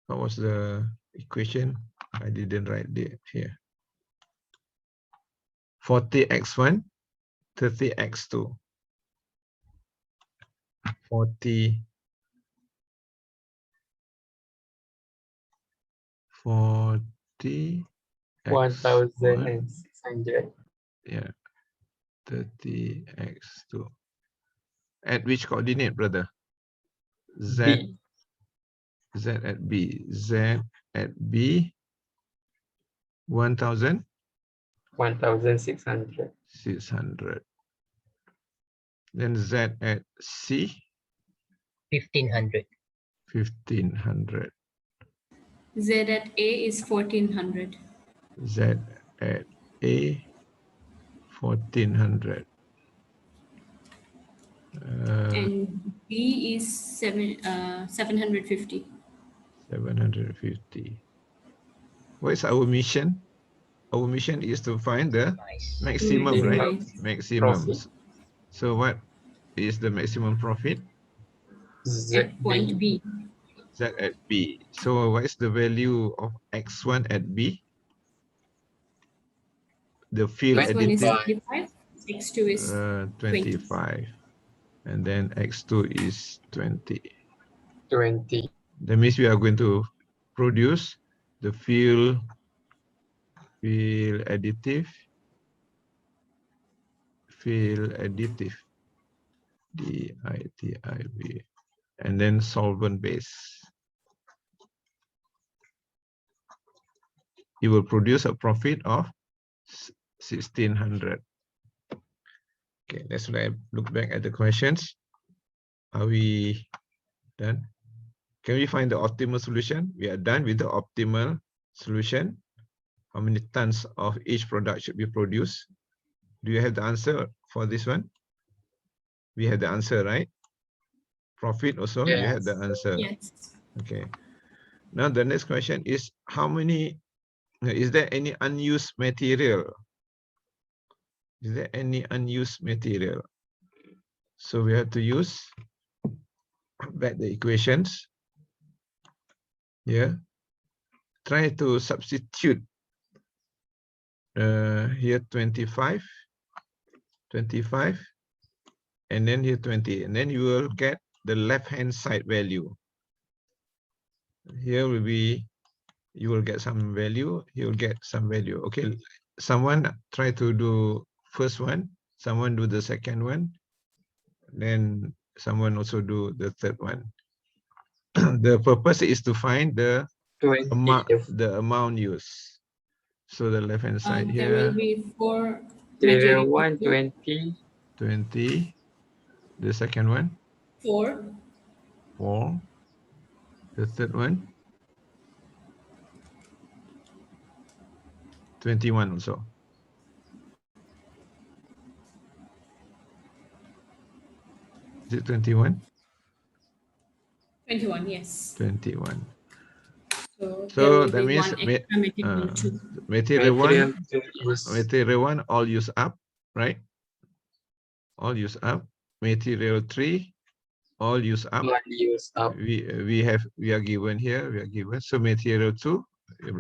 What was the equation? I didn't write it here. 40x1, 30x2. 40, 1,600. Yeah, 30x2. At which coordinate, brother? Z, B. Z at B. Z at B, 1,000? 1,600. 600. Then Z at C, 1500. 1,500. Z at A is 1400. Z at A, 1,400. And B is 750. 750. What is our mission? Our mission is to find the Nice. maximum, right? Maximize. Maximum. Profit. So what is the maximum profit? At point B. Z at B. So what is the value of X1 at B? The field X1 is additive, 25, X2 is 20. 25. And then X2 is 20. 20. That means we are going to produce the field additive, DITIV, and then solvent base. It will produce a profit of 1,600. Okay, let's look back at the questions. Are we done? Can we find the optimal solution? We are done with the optimal solution. How many tons of each product should be produced? Do you have the answer for this one? We have the answer, right? Profit also, you have the answer. Yes. Okay. Now the next question is, how many, is there any unused material? Is there any unused material? So we have to use back the equations. Here, try to substitute here 25, 25, and then here 20, and then you will get the left-hand side value. Here will be you will get some value, he will get some value. Okay, someone try to do first one, someone do the second one, then someone also do the third one. The purpose is to find the 20. amount used. So the left hand side There will here, be 4 Material material 1, 2, 20. 20. The second one, 4, 4. The third one, 21 also. Is it 21? 21, yes. 21. So there So will that be means one extra material 2. material Material one, 2 is material one all use up, right? All use up. Material 3 all use up. 1 use up. We are given here. We are given. So material 2,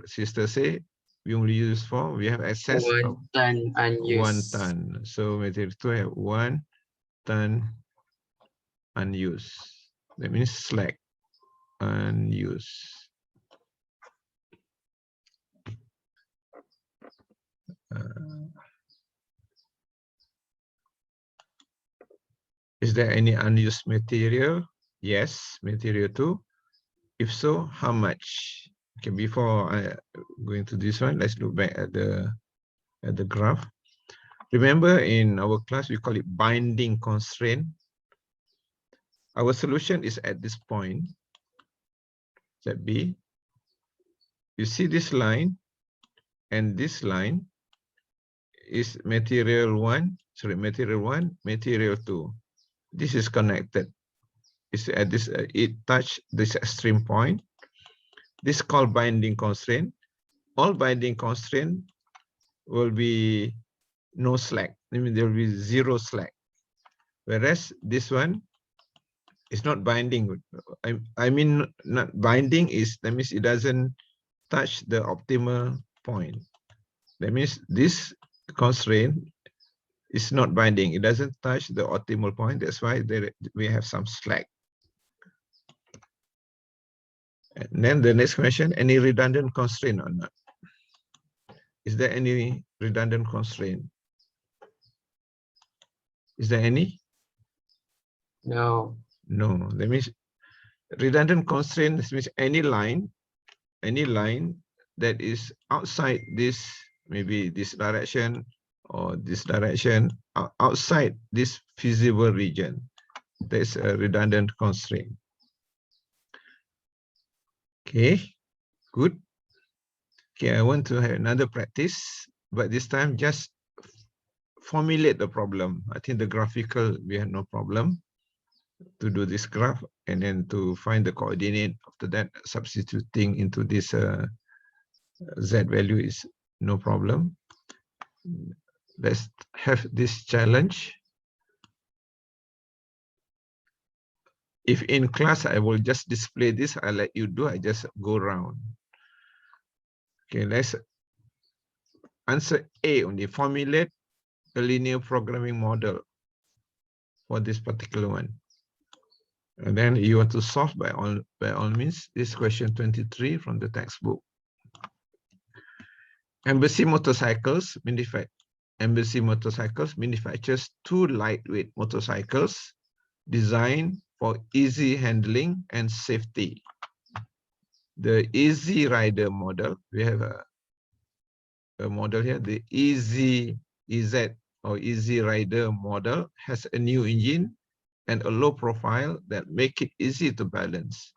sister say we only use 4. We have access 1 of ton 1 unused. ton. So material 2 have 1 ton unused. That means slack unused. Is there any unused material? Yes, material 2. If so, how much? Okay, before I going to this one, let's look back at the graph. Remember in our class, we call it binding constraint. Our solution is at this point, that B. You see this line and this line is material 1, material 1, material 2. This is connected. It's at this, it touched this extreme point. This is called binding constraint. All binding constraint will be no slack. I mean, there will be 0 slack. Whereas this one is not binding. I mean, not binding is, that means it doesn't touch the optimal point. That means this constraint is not binding. It doesn't touch the optimal point. That's why we have some slack. And then the next question, any redundant constraint or not? Is there any redundant constraint? Is there any? No. No. That means redundant constraint, this means any line that is outside this, maybe this direction or this direction, outside this feasible region. That's a redundant constraint. Okay, good. Okay, I want to have another practice, but this time just formulate the problem. I think the graphical, we have no problem to do this graph, and then to find the coordinate. After that, substituting into this Z value is no problem. Let's have this challenge. If in class, I will just display this, I let you do, I just go around. Okay, let's answer A only, formulate a linear programming model for this particular one. And then you want to solve by all means, this question 23 from the textbook. Embassy Motorcycles manufactures 2 lightweight motorcycles designed for easy handling and safety. The Easy Rider model, we have a model here, the Easy EZ or Easy Rider model has a new engine and a low profile that make it easy to balance.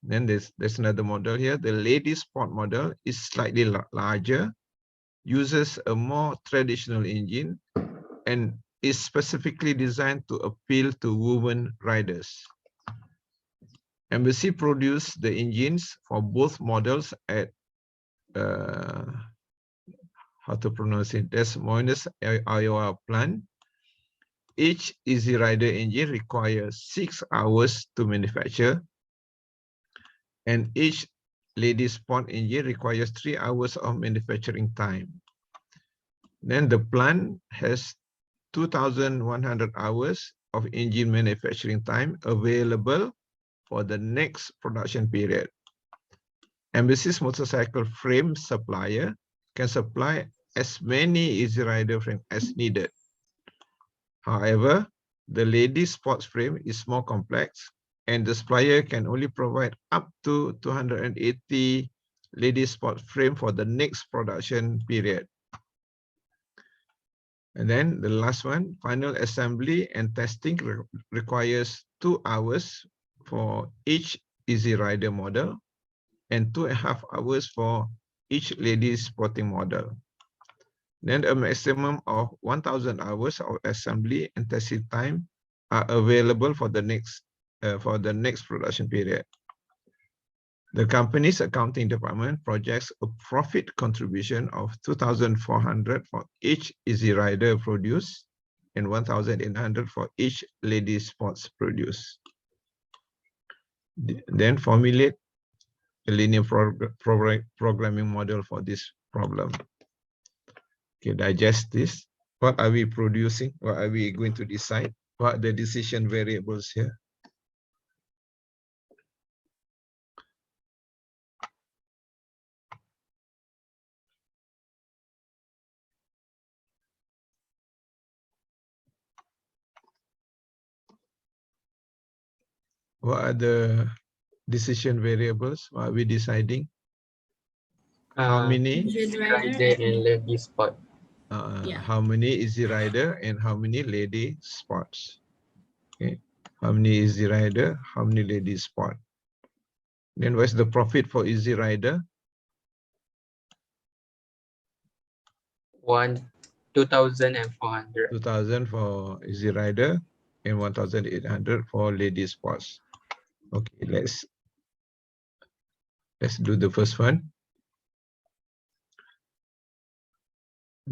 Then there's another model here. The Lady Sport model is slightly larger, uses a more traditional engine, and is specifically designed to appeal to women riders. Embassy produced the engines for both models at how to pronounce it, Des Moines, Iowa plant. Each Easy Rider engine requires 6 hours to manufacture, and each Lady Sport engine requires 3 hours of manufacturing time. Then the plant has 2,100 hours of engine manufacturing time available for the next production period. Embassy's motorcycle frame supplier can supply as many Easy Rider frames as needed. However, the ladies sports frame is more complex and the supplier can only provide up to 280 ladies sports frame for the next production period. And then the last one, final assembly and testing requires 2 hours for each Easy Rider model and 2.5 hours for each ladies sporting model. Then a maximum of 1,000 hours of assembly and testing time are available for the next production period. The company's accounting department projects a profit contribution of 2,400 for each Easy Rider produced and 1,800 for each ladies sports produced. Then formulate a linear programming model for this problem. Okay, digest this. What are we producing? What are we going to decide? What are the decision variables here? What are the decision variables? What are we deciding? How many? Easy Rider and lady spot. Yeah. How many Easy Rider and how many lady spots? Okay. How many Easy Rider? How many lady spot? Then what's the profit for Easy Rider? 2,400. 2,000 for Easy Rider and 1,800 for lady spots. Okay, let's do the first one.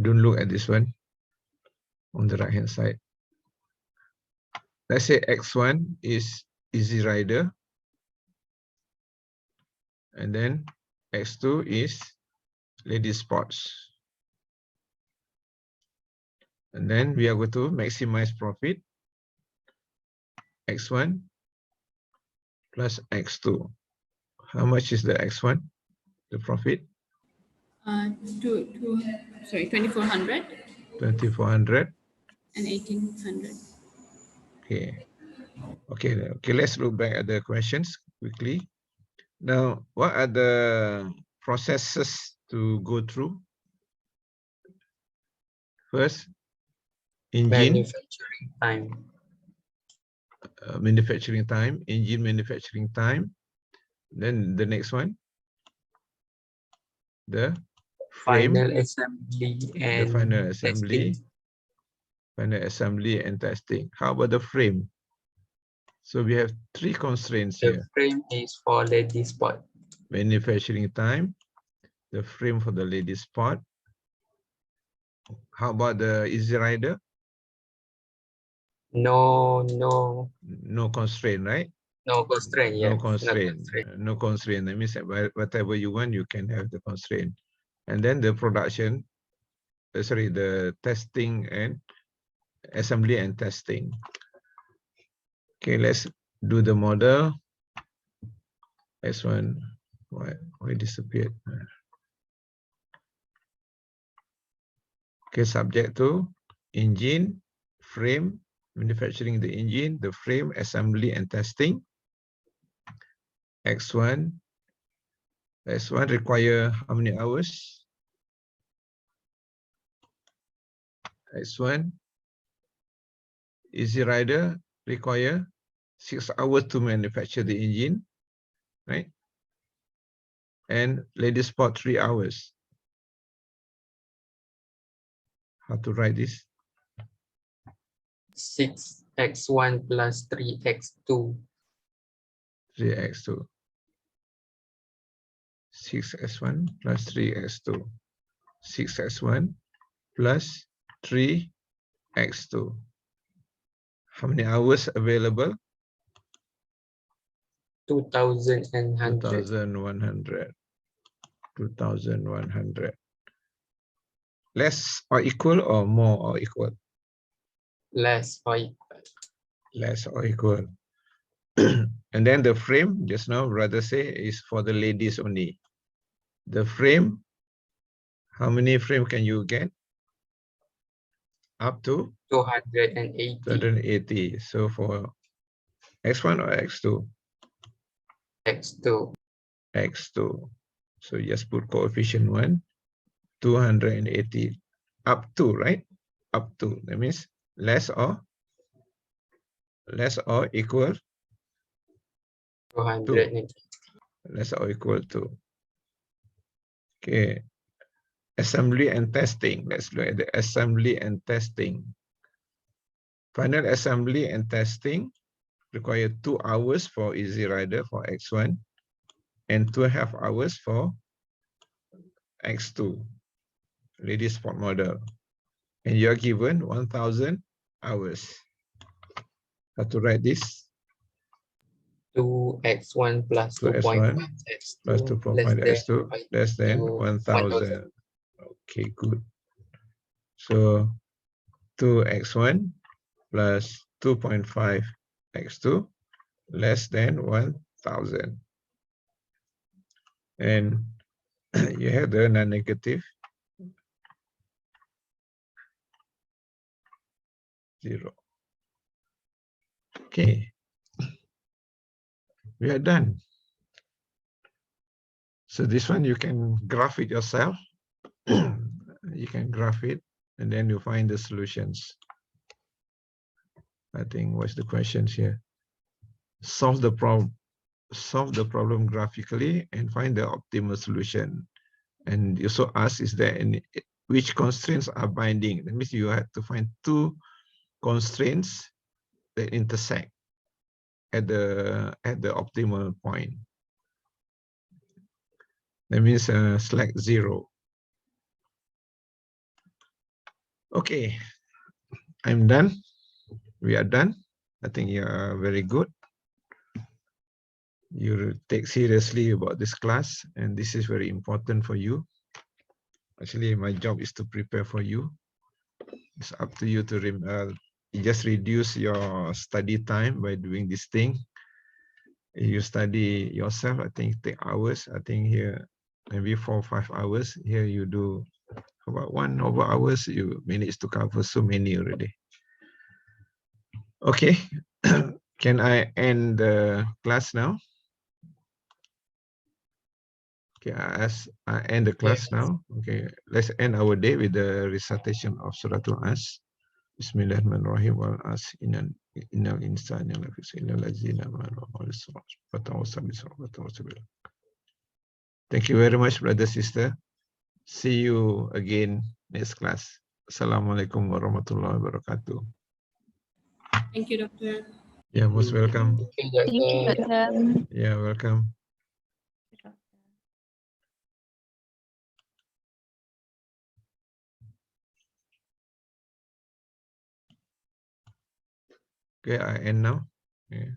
Don't look at this one on the right hand side. Let's say X1 is Easy Rider, and then X2 is lady spots. And then we are going to maximize profit. X1 plus X2. How much is the X1, the profit? 2,400 2,400. and 1,800. Okay. Okay, let's look back at the questions quickly. Now, what are the processes to go through? First, engine Manufacturing time. manufacturing time, engine manufacturing time. Then the next one, the frame, Final assembly and final assembly, testing. final assembly and testing. How about the frame? So we have 3 constraints The here. frame is for lady spot. Manufacturing time, the frame for the lady spot. How about the Easy Rider? No constraint, right? constraint. No Yes, constraint. No constraint. That means that whatever you want, you can have the constraint. And then the production, the testing and assembly and testing. Okay, let's do the model. S1, why disappeared? Okay, subject to engine, frame, manufacturing the engine, the frame, assembly and testing. X1 require how many hours? X1 Easy Rider require 6 hours to manufacture the engine, right? And lady spot 3 hours. How to write this? 6x1 plus 3x2. 3x2. 6x1 plus 3x2. 6x1 plus 3x2. How many hours available? 2,100. 2,100. 2,100. Less or equal or more or equal? Less or equal. Less or equal. And then the frame, just now, rather say, is for the ladies only. The frame, how many frame can you get? Up to 280. 280. So for X1 or X2? X2. X2. So just put coefficient 1, 280. Up to, right? Up to. That means less or equal 280. less or equal to. Okay. Assembly and testing. Let's look at the assembly and testing. Final assembly and testing require 2 hours for Easy Rider for X1 and 2.5 hours for X2, lady sport model. And you're given 1,000 hours. How to write this? 2x1 plus 2x1 2.5 x2 plus 2.5 x2 less than 1,000. 1,000. Okay, good. So 2x1 plus 2.5 x2 less than 1,000. And you have the non-negative 0. Okay, we are done. So this one you can graph it yourself. You can graph it and then you find the solutions. I think what's the questions here? Solve the problem graphically and find the optimal solution. And you also ask, is there any, which constraints are binding? That means you have to find 2 constraints that intersect at the optimal point. That means select 0. Okay, I'm done. We are done. I think you are very good. You take seriously about this class, and this is very important for you. Actually, my job is to prepare for you. It's up to you to just reduce your study time by doing this thing. If you study yourself, I think take hours. I think here maybe 4 or 5 hours. Here you do about 1 over hours. You manage to cover so many already. Okay, can I end the class now? Okay, I end the class now. Okay, let's end our day with the recitation of Suratul As. Bismillahirrahmanirrahim. Wal as innal insana lafi illal ladzina amanu wa tawassaw bis sabri wa tawassaw bil haqq. Thank you very much, brother, sister. See you again next class. Assalamualaikum warahmatullahi wabarakatuh. Thank you, Doctor. Yeah, most welcome. Thank you, Doctor. Yeah, welcome. Okay, I end now. Yeah.